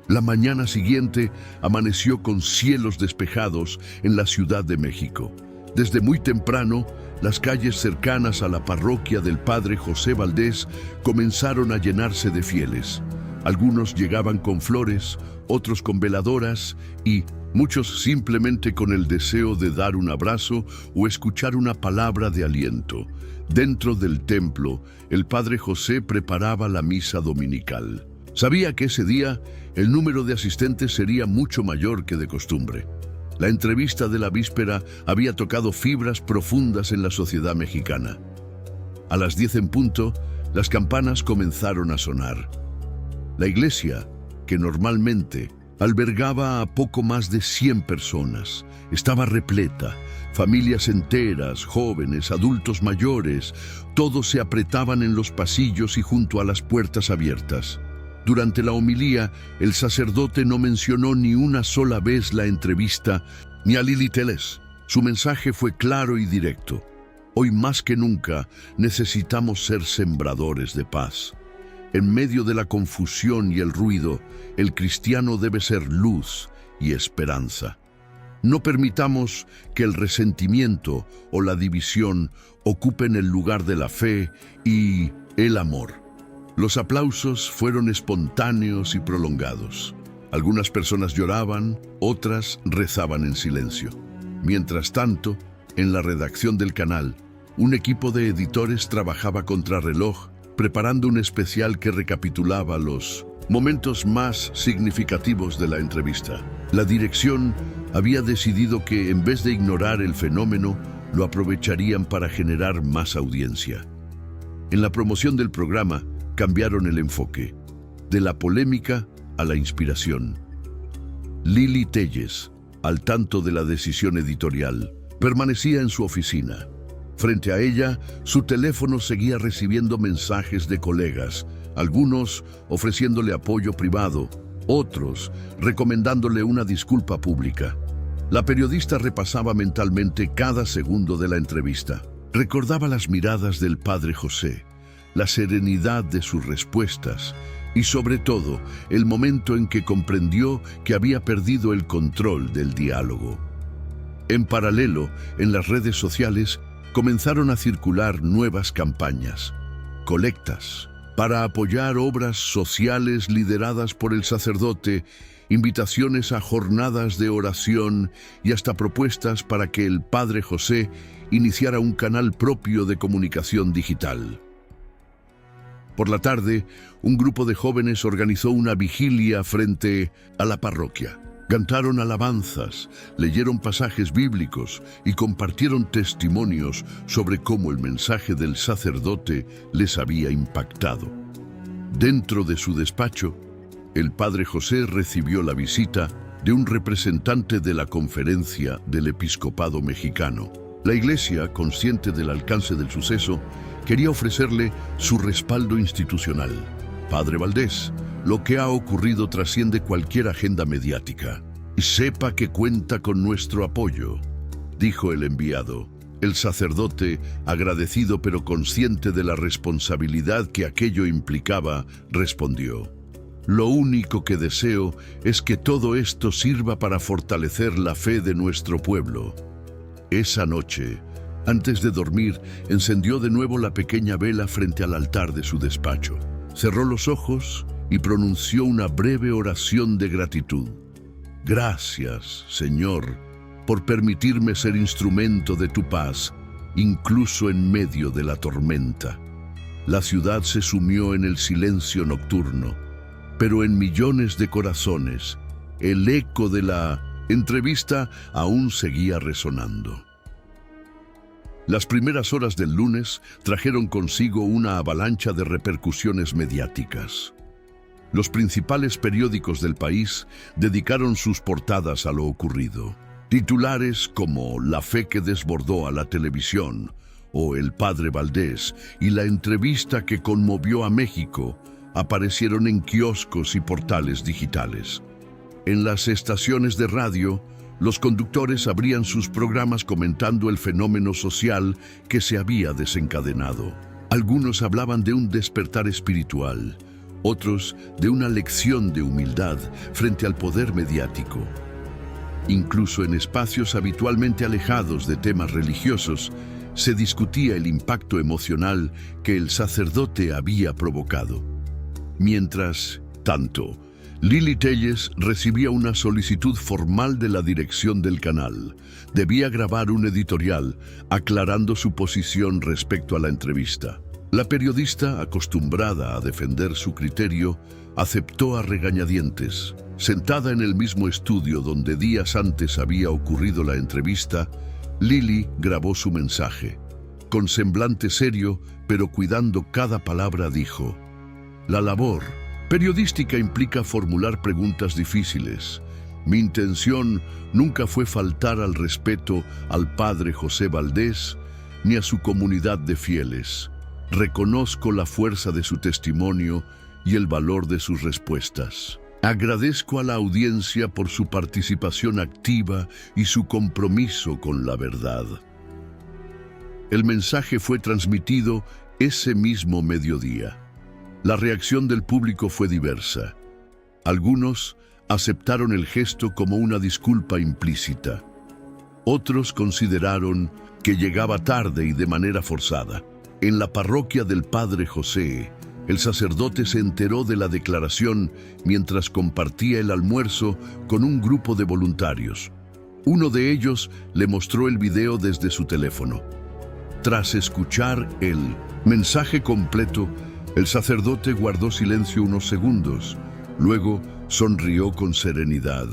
La mañana siguiente amaneció con cielos despejados en la Ciudad de México. Desde muy temprano, las calles cercanas a la parroquia del Padre José Valdés comenzaron a llenarse de fieles. Algunos llegaban con flores, otros con veladoras y muchos simplemente con el deseo de dar un abrazo o escuchar una palabra de aliento. Dentro del templo, el Padre José preparaba la misa dominical. Sabía que ese día el número de asistentes sería mucho mayor que de costumbre. La entrevista de la víspera había tocado fibras profundas en la sociedad mexicana. A las 10 en punto, las campanas comenzaron a sonar. La iglesia, que normalmente albergaba a poco más de 100 personas, estaba repleta. Familias enteras, jóvenes, adultos mayores, todos se apretaban en los pasillos y junto a las puertas abiertas. Durante la homilía, el sacerdote no mencionó ni una sola vez la entrevista, ni a Lili Telles. Su mensaje fue claro y directo. Hoy más que nunca necesitamos ser sembradores de paz. En medio de la confusión y el ruido, el cristiano debe ser luz y esperanza. No permitamos que el resentimiento o la división ocupen el lugar de la fe y el amor. Los aplausos fueron espontáneos y prolongados. Algunas personas lloraban, otras rezaban en silencio. Mientras tanto, en la redacción del canal, un equipo de editores trabajaba contrarreloj, preparando un especial que recapitulaba los momentos más significativos de la entrevista. La dirección había decidido que, en vez de ignorar el fenómeno, lo aprovecharían para generar más audiencia. En la promoción del programa, cambiaron el enfoque, de la polémica a la inspiración. Lili Telles, al tanto de la decisión editorial, permanecía en su oficina. Frente a ella, su teléfono seguía recibiendo mensajes de colegas, algunos ofreciéndole apoyo privado, otros recomendándole una disculpa pública. La periodista repasaba mentalmente cada segundo de la entrevista. Recordaba las miradas del padre José, la serenidad de sus respuestas y, sobre todo, el momento en que comprendió que había perdido el control del diálogo. En paralelo, en las redes sociales, comenzaron a circular nuevas campañas, colectas, para apoyar obras sociales lideradas por el sacerdote, invitaciones a jornadas de oración y hasta propuestas para que el padre José iniciara un canal propio de comunicación digital. Por la tarde, un grupo de jóvenes organizó una vigilia frente a la parroquia. Cantaron alabanzas, leyeron pasajes bíblicos y compartieron testimonios sobre cómo el mensaje del sacerdote les había impactado. Dentro de su despacho, el padre José recibió la visita de un representante de la Conferencia del Episcopado Mexicano. La Iglesia, consciente del alcance del suceso, quería ofrecerle su respaldo institucional. Padre Valdés, lo que ha ocurrido trasciende cualquier agenda mediática. Y sepa que cuenta con nuestro apoyo, dijo el enviado. El sacerdote, agradecido pero consciente de la responsabilidad que aquello implicaba, respondió: lo único que deseo es que todo esto sirva para fortalecer la fe de nuestro pueblo. Esa noche, antes de dormir, encendió de nuevo la pequeña vela frente al altar de su despacho. Cerró los ojos y pronunció una breve oración de gratitud. Gracias, Señor, por permitirme ser instrumento de tu paz, incluso en medio de la tormenta. La ciudad se sumió en el silencio nocturno, pero en millones de corazones, el eco de la entrevista aún seguía resonando. Las primeras horas del lunes trajeron consigo una avalancha de repercusiones mediáticas. Los principales periódicos del país dedicaron sus portadas a lo ocurrido. Titulares como La fe que desbordó a la televisión o El padre Valdés y la entrevista que conmovió a México aparecieron en kioscos y portales digitales. En las estaciones de radio, los conductores abrían sus programas comentando el fenómeno social que se había desencadenado. Algunos hablaban de un despertar espiritual, otros de una lección de humildad frente al poder mediático. Incluso en espacios habitualmente alejados de temas religiosos, se discutía el impacto emocional que el sacerdote había provocado. Mientras tanto, Lili Telles recibía una solicitud formal de la dirección del canal. Debía grabar un editorial aclarando su posición respecto a la entrevista. La periodista, acostumbrada a defender su criterio, aceptó a regañadientes. Sentada en el mismo estudio donde días antes había ocurrido la entrevista, Lili grabó su mensaje. Con semblante serio, pero cuidando cada palabra, dijo: la labor periodística implica formular preguntas difíciles. Mi intención nunca fue faltar al respeto al padre José Valdés ni a su comunidad de fieles. Reconozco la fuerza de su testimonio y el valor de sus respuestas. Agradezco a la audiencia por su participación activa y su compromiso con la verdad. El mensaje fue transmitido ese mismo mediodía. La reacción del público fue diversa. Algunos aceptaron el gesto como una disculpa implícita. Otros consideraron que llegaba tarde y de manera forzada. En la parroquia del Padre José, el sacerdote se enteró de la declaración mientras compartía el almuerzo con un grupo de voluntarios. Uno de ellos le mostró el video desde su teléfono. Tras escuchar el mensaje completo, el sacerdote guardó silencio unos segundos. Luego sonrió con serenidad.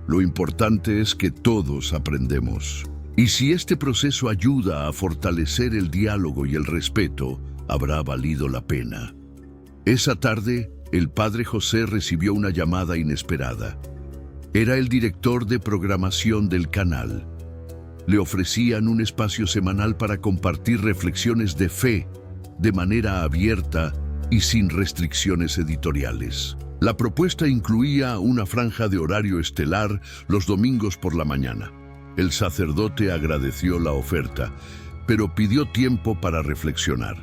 Lo importante es que todos aprendemos. Y si este proceso ayuda a fortalecer el diálogo y el respeto, habrá valido la pena. Esa tarde, el Padre José recibió una llamada inesperada. Era el director de programación del canal. Le ofrecían un espacio semanal para compartir reflexiones de fe de manera abierta y sin restricciones editoriales. La propuesta incluía una franja de horario estelar los domingos por la mañana. El sacerdote agradeció la oferta, pero pidió tiempo para reflexionar.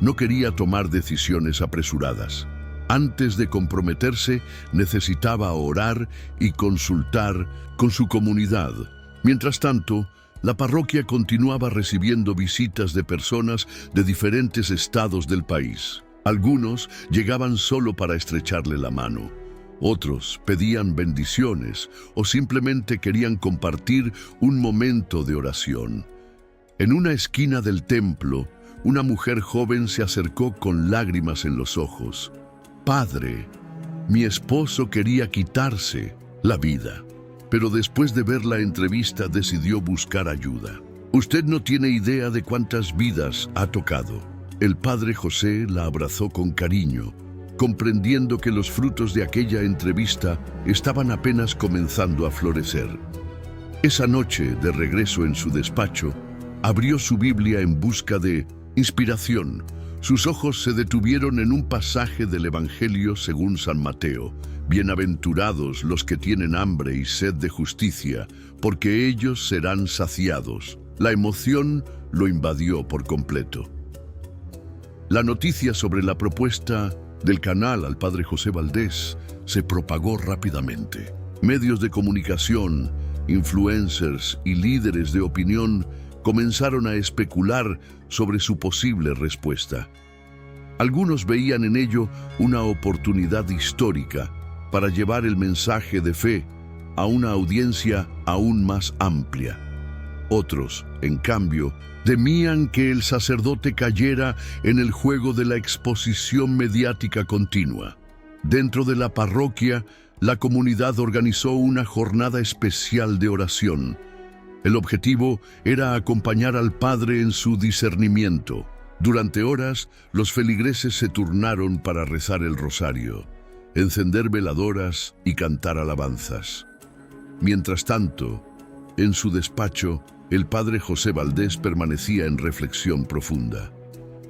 No quería tomar decisiones apresuradas. Antes de comprometerse, necesitaba orar y consultar con su comunidad. Mientras tanto, la parroquia continuaba recibiendo visitas de personas de diferentes estados del país. Algunos llegaban solo para estrecharle la mano. Otros pedían bendiciones o simplemente querían compartir un momento de oración. En una esquina del templo, una mujer joven se acercó con lágrimas en los ojos. «Padre, mi esposo quería quitarse la vida, pero después de ver la entrevista decidió buscar ayuda. Usted no tiene idea de cuántas vidas ha tocado». El Padre José la abrazó con cariño, comprendiendo que los frutos de aquella entrevista estaban apenas comenzando a florecer. Esa noche, de regreso en su despacho, abrió su Biblia en busca de inspiración. Sus ojos se detuvieron en un pasaje del Evangelio según San Mateo. «Bienaventurados los que tienen hambre y sed de justicia, porque ellos serán saciados». La emoción lo invadió por completo. La noticia sobre la propuesta del canal al Padre José Valdés se propagó rápidamente. Medios de comunicación, influencers y líderes de opinión comenzaron a especular sobre su posible respuesta. Algunos veían en ello una oportunidad histórica para llevar el mensaje de fe a una audiencia aún más amplia. Otros, en cambio, temían que el sacerdote cayera en el juego de la exposición mediática continua. Dentro de la parroquia, la comunidad organizó una jornada especial de oración. El objetivo era acompañar al Padre en su discernimiento. Durante horas, los feligreses se turnaron para rezar el rosario, encender veladoras y cantar alabanzas. Mientras tanto, en su despacho, el Padre José Valdés permanecía en reflexión profunda.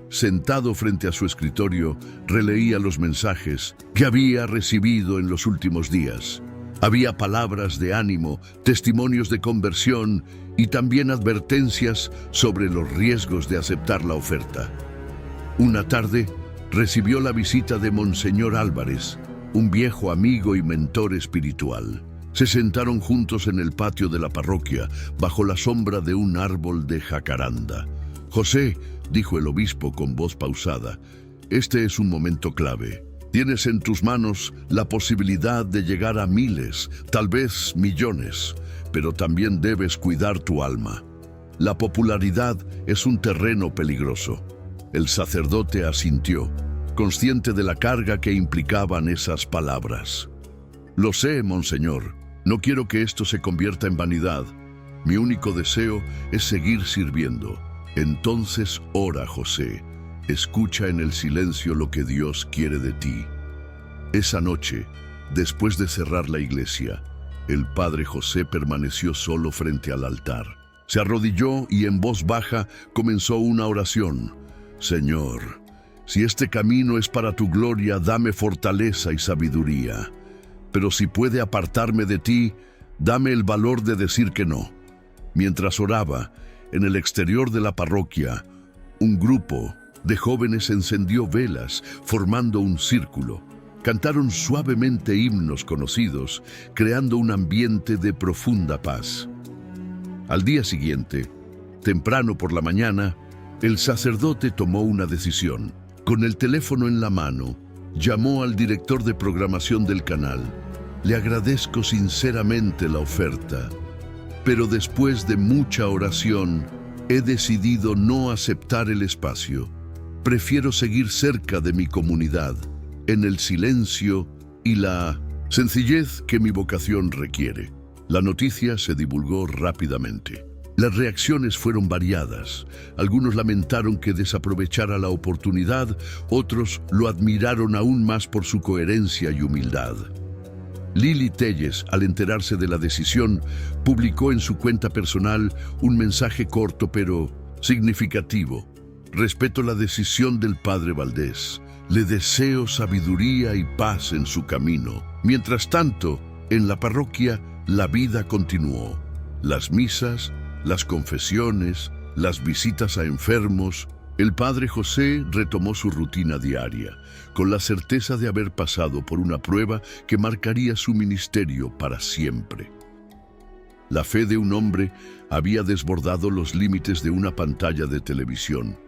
Sentado frente a su escritorio, releía los mensajes que había recibido en los últimos días. Había palabras de ánimo, testimonios de conversión y también advertencias sobre los riesgos de aceptar la oferta. Una tarde, recibió la visita de Monseñor Álvarez, un viejo amigo y mentor espiritual. Se sentaron juntos en el patio de la parroquia, bajo la sombra de un árbol de jacaranda. «José», dijo el obispo con voz pausada, «este es un momento clave. Tienes en tus manos la posibilidad de llegar a miles, tal vez millones, pero también debes cuidar tu alma. La popularidad es un terreno peligroso». El sacerdote asintió, consciente de la carga que implicaban esas palabras. «Lo sé, monseñor. No quiero que esto se convierta en vanidad. Mi único deseo es seguir sirviendo. Entonces ora, José. Escucha en el silencio lo que Dios quiere de ti». Esa noche, después de cerrar la iglesia, el Padre José permaneció solo frente al altar. Se arrodilló y en voz baja comenzó una oración. «Señor, Si este camino es para tu gloria, dame fortaleza y sabiduría. Pero si puede apartarme de ti, dame el valor de decir que no. Mientras oraba, en el exterior de la parroquia, un grupo de jóvenes encendió velas, formando un círculo. Cantaron suavemente himnos conocidos, creando un ambiente de profunda paz. Al día siguiente, temprano por la mañana, el sacerdote tomó una decisión. Con el teléfono en la mano, llamó al director de programación del canal. Le agradezco sinceramente la oferta, pero después de mucha oración, he decidido no aceptar el espacio. Prefiero seguir cerca de mi comunidad, en el silencio y la sencillez que mi vocación requiere. La noticia se divulgó rápidamente. Las reacciones fueron variadas. Algunos lamentaron que desaprovechara la oportunidad, otros lo admiraron aún más por su coherencia y humildad. Lili Telles, al enterarse de la decisión, publicó en su cuenta personal un mensaje corto pero significativo. Respeto la decisión del padre Valdés. Le deseo sabiduría y paz en su camino. Mientras tanto, en la parroquia, la vida continuó. Las misas, las confesiones, las visitas a enfermos. El padre José retomó su rutina diaria, con la certeza de haber pasado por una prueba que marcaría su ministerio para siempre. La fe de un hombre había desbordado los límites de una pantalla de televisión,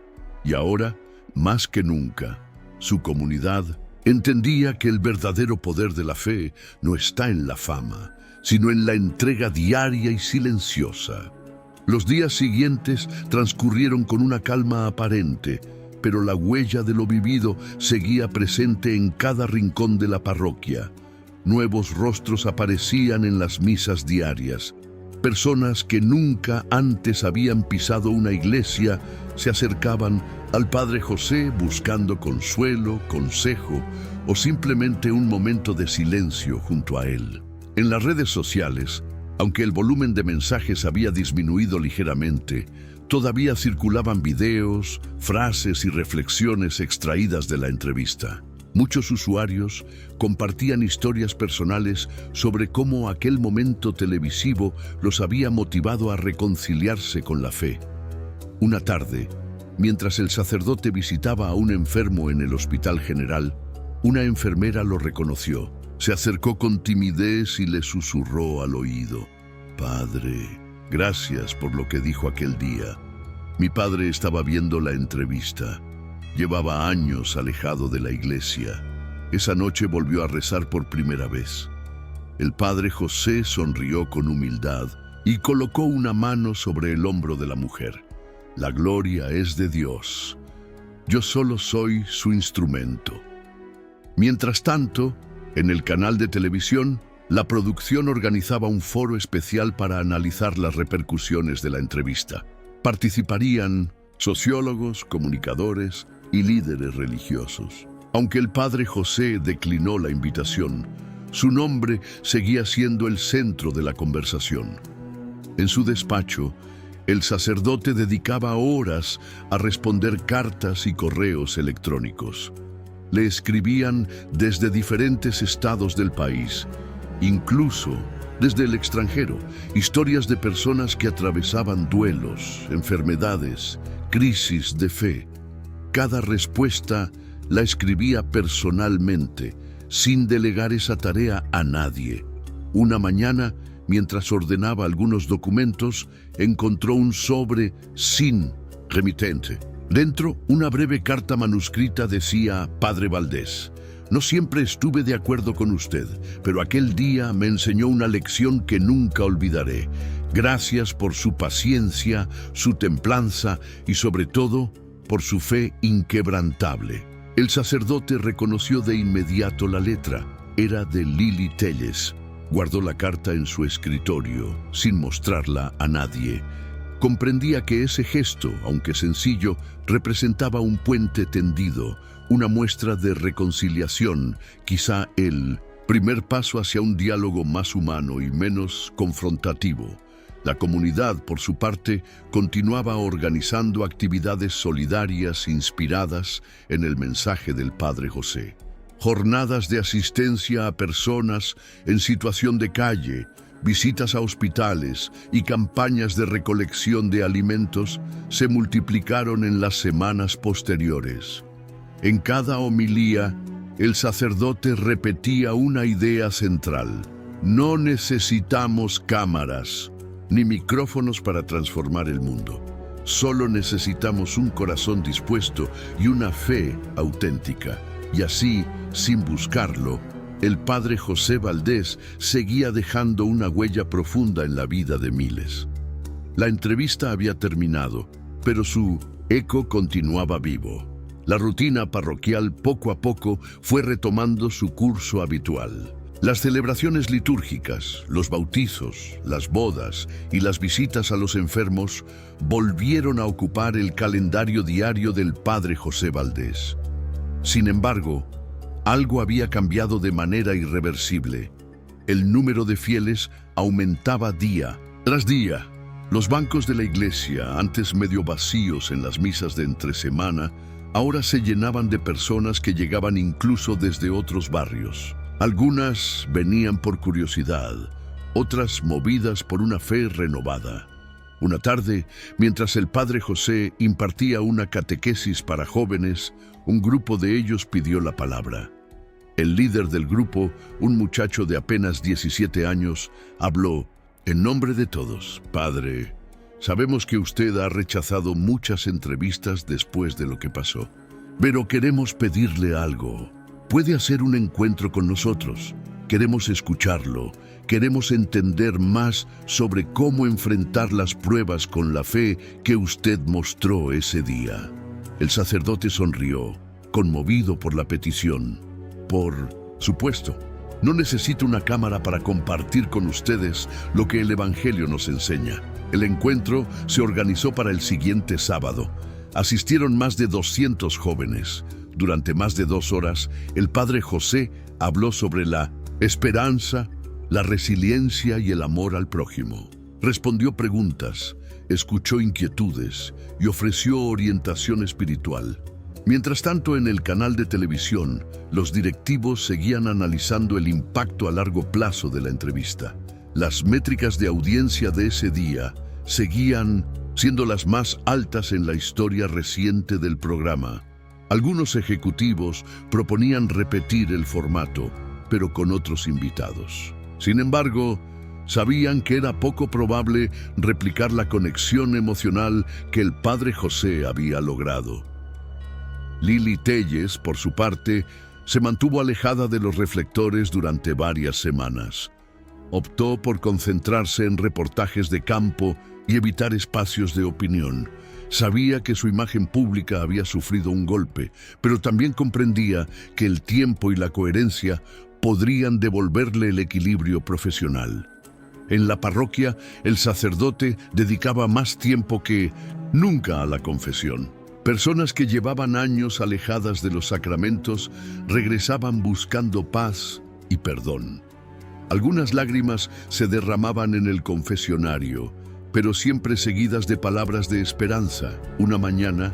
y ahora, más que nunca, su comunidad entendía que el verdadero poder de la fe no está en la fama, sino en la entrega diaria y silenciosa. Los días siguientes transcurrieron con una calma aparente, pero la huella de lo vivido seguía presente en cada rincón de la parroquia. Nuevos rostros aparecían en las misas diarias. Personas que nunca antes habían pisado una iglesia se acercaban al padre José buscando consuelo, consejo o simplemente un momento de silencio junto a él. En las redes sociales, aunque el volumen de mensajes había disminuido ligeramente, todavía circulaban videos, frases y reflexiones extraídas de la entrevista. Muchos usuarios compartían historias personales sobre cómo aquel momento televisivo los había motivado a reconciliarse con la fe. Una tarde, mientras el sacerdote visitaba a un enfermo en el hospital general, una enfermera lo reconoció. Se acercó con timidez y le susurró al oído: «Padre, gracias por lo que dijo aquel día. Mi padre estaba viendo la entrevista. Llevaba años alejado de la iglesia. Esa noche volvió a rezar por primera vez». El padre José sonrió con humildad y colocó una mano sobre el hombro de la mujer. «La gloria es de Dios. Yo solo soy su instrumento». Mientras tanto, en el canal de televisión, la producción organizaba un foro especial para analizar las repercusiones de la entrevista. Participarían sociólogos, comunicadores y líderes religiosos. Aunque el padre José declinó la invitación, su nombre seguía siendo el centro de la conversación. En su despacho, el sacerdote dedicaba horas a responder cartas y correos electrónicos. Le escribían desde diferentes estados del país, incluso desde el extranjero, historias de personas que atravesaban duelos, enfermedades, crisis de fe. Cada respuesta la escribía personalmente, sin delegar esa tarea a nadie. Una mañana, mientras ordenaba algunos documentos, encontró un sobre sin remitente. Dentro, una breve carta manuscrita decía: «Padre Valdés, no siempre estuve de acuerdo con usted, pero aquel día me enseñó una lección que nunca olvidaré. Gracias por su paciencia, su templanza y sobre todo por su fe inquebrantable». El sacerdote reconoció de inmediato la letra. Era de Lili Telles. Guardó la carta en su escritorio, sin mostrarla a nadie. Comprendía que ese gesto, aunque sencillo, representaba un puente tendido, una muestra de reconciliación, quizá el primer paso hacia un diálogo más humano y menos confrontativo. La comunidad, por su parte, continuaba organizando actividades solidarias inspiradas en el mensaje del Padre José. Jornadas de asistencia a personas en situación de calle, visitas a hospitales y campañas de recolección de alimentos se multiplicaron en las semanas posteriores. En cada homilía, el sacerdote repetía una idea central: no necesitamos cámaras ni micrófonos para transformar el mundo. Solo necesitamos un corazón dispuesto y una fe auténtica. Y así, sin buscarlo, el Padre José Valdés seguía dejando una huella profunda en la vida de miles. La entrevista había terminado, pero su eco continuaba vivo. La rutina parroquial poco a poco fue retomando su curso habitual. Las celebraciones litúrgicas, los bautizos, las bodas y las visitas a los enfermos volvieron a ocupar el calendario diario del Padre José Valdés. Sin embargo, algo había cambiado de manera irreversible. El número de fieles aumentaba día tras día. Los bancos de la iglesia, antes medio vacíos en las misas de entre semana, ahora se llenaban de personas que llegaban incluso desde otros barrios. Algunas venían por curiosidad, otras movidas por una fe renovada. Una tarde, mientras el Padre José impartía una catequesis para jóvenes, un grupo de ellos pidió la palabra. El líder del grupo, un muchacho de apenas 17 años, habló: en nombre de todos, Padre, sabemos que usted ha rechazado muchas entrevistas después de lo que pasó, pero queremos pedirle algo. Puede hacer un encuentro con nosotros. Queremos escucharlo. Queremos entender más sobre cómo enfrentar las pruebas con la fe que usted mostró ese día. El sacerdote sonrió, conmovido por la petición. Por supuesto, no necesito una cámara para compartir con ustedes lo que el Evangelio nos enseña. El encuentro se organizó para el siguiente sábado. Asistieron más de 200 jóvenes. Durante más de 2 horas, el Padre José habló sobre la esperanza, la resiliencia y el amor al prójimo. Respondió preguntas, escuchó inquietudes y ofreció orientación espiritual. Mientras tanto, en el canal de televisión, los directivos seguían analizando el impacto a largo plazo de la entrevista. Las métricas de audiencia de ese día seguían siendo las más altas en la historia reciente del programa. Algunos ejecutivos proponían repetir el formato, pero con otros invitados. Sin embargo, sabían que era poco probable replicar la conexión emocional que el Padre José había logrado. Lili Telles, por su parte, se mantuvo alejada de los reflectores durante varias semanas. Optó por concentrarse en reportajes de campo y evitar espacios de opinión. Sabía que su imagen pública había sufrido un golpe, pero también comprendía que el tiempo y la coherencia podrían devolverle el equilibrio profesional. En la parroquia, el sacerdote dedicaba más tiempo que nunca a la confesión. Personas que llevaban años alejadas de los sacramentos regresaban buscando paz y perdón. Algunas lágrimas se derramaban en el confesionario, pero siempre seguidas de palabras de esperanza. Una mañana,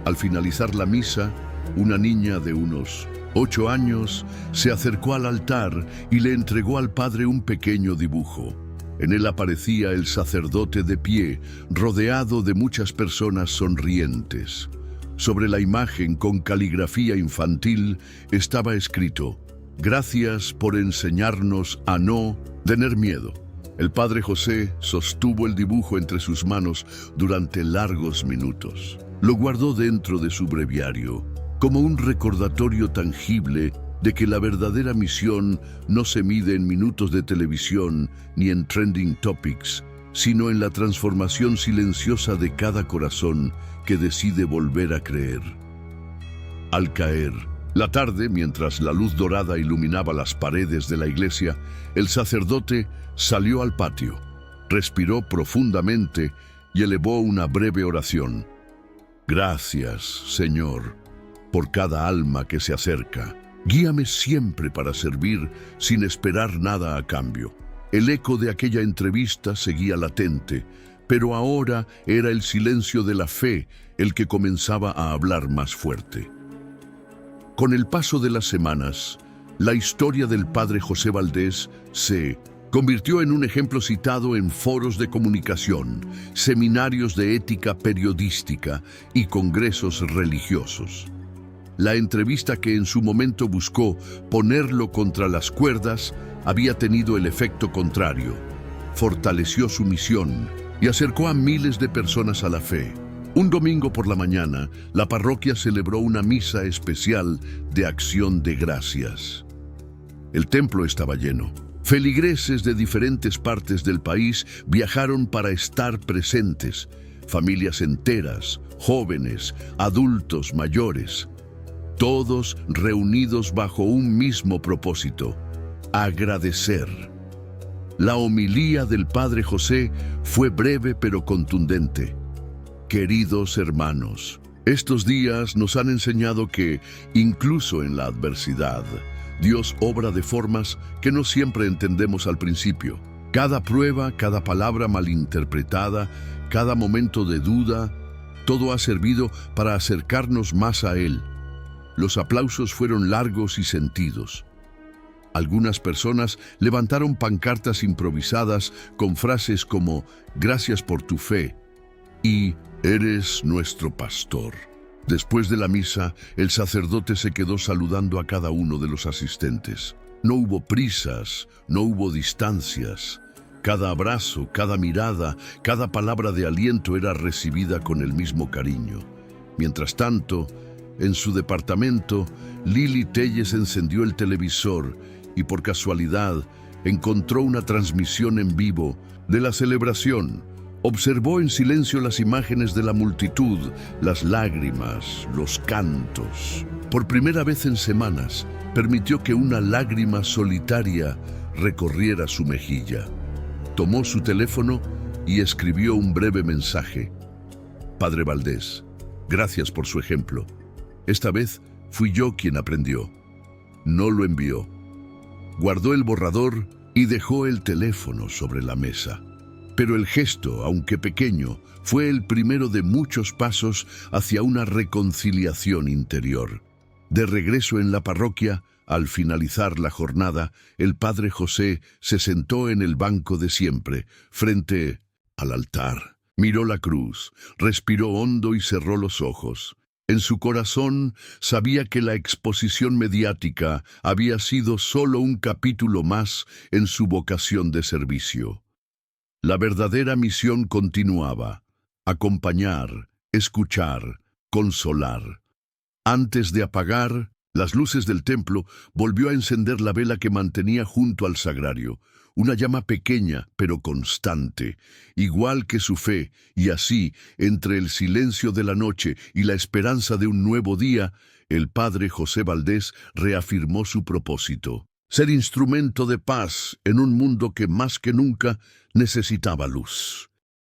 al finalizar la misa, una niña de unos 8 años se acercó al altar y le entregó al padre un pequeño dibujo. En él aparecía el sacerdote de pie, rodeado de muchas personas sonrientes. Sobre la imagen, con caligrafía infantil, estaba escrito: gracias por enseñarnos a no tener miedo. El Padre José sostuvo el dibujo entre sus manos durante largos minutos. Lo guardó dentro de su breviario, como un recordatorio tangible de que la verdadera misión no se mide en minutos de televisión ni en trending topics, sino en la transformación silenciosa de cada corazón que decide volver a creer. Al caer la tarde, mientras la luz dorada iluminaba las paredes de la iglesia, el sacerdote salió al patio, respiró profundamente y elevó una breve oración. Gracias, Señor, por cada alma que se acerca. Guíame siempre para servir sin esperar nada a cambio. El eco de aquella entrevista seguía latente, pero ahora era el silencio de la fe el que comenzaba a hablar más fuerte. Con el paso de las semanas, la historia del padre José Valdés se convirtió en un ejemplo citado en foros de comunicación, seminarios de ética periodística y congresos religiosos. La entrevista que en su momento buscó ponerlo contra las cuerdas había tenido el efecto contrario. Fortaleció su misión y acercó a miles de personas a la fe. Un domingo por la mañana, la parroquia celebró una misa especial de acción de gracias. El templo estaba lleno. Feligreses de diferentes partes del país viajaron para estar presentes. Familias enteras, jóvenes, adultos, mayores. Todos reunidos bajo un mismo propósito: agradecer. La homilía del Padre José fue breve pero contundente. Queridos hermanos, estos días nos han enseñado que, incluso en la adversidad, Dios obra de formas que no siempre entendemos al principio. Cada prueba, cada palabra malinterpretada, cada momento de duda, todo ha servido para acercarnos más a Él. Los aplausos fueron largos y sentidos. Algunas personas levantaron pancartas improvisadas con frases como «Gracias por tu fe» y «Eres nuestro pastor». Después de la misa, el sacerdote se quedó saludando a cada uno de los asistentes. No hubo prisas, no hubo distancias. Cada abrazo, cada mirada, cada palabra de aliento era recibida con el mismo cariño. Mientras tanto, en su departamento, Lili Telles encendió el televisor y por casualidad encontró una transmisión en vivo de la celebración. Observó en silencio las imágenes de la multitud, las lágrimas, los cantos. Por primera vez en semanas, permitió que una lágrima solitaria recorriera su mejilla. Tomó su teléfono y escribió un breve mensaje. Padre Valdés, gracias por su ejemplo. Esta vez fui yo quien aprendió. No lo envió. Guardó el borrador y dejó el teléfono sobre la mesa. Pero el gesto, aunque pequeño, fue el primero de muchos pasos hacia una reconciliación interior. De regreso en la parroquia, al finalizar la jornada, el padre José se sentó en el banco de siempre, frente al altar. Miró la cruz, respiró hondo y cerró los ojos. En su corazón sabía que la exposición mediática había sido solo un capítulo más en su vocación de servicio. La verdadera misión continuaba: acompañar, escuchar, consolar. Antes de apagar las luces del templo, volvió a encender la vela que mantenía junto al sagrario, una llama pequeña pero constante, igual que su fe, y así, entre el silencio de la noche y la esperanza de un nuevo día, el padre José Valdés reafirmó su propósito: ser instrumento de paz en un mundo que más que nunca necesitaba luz.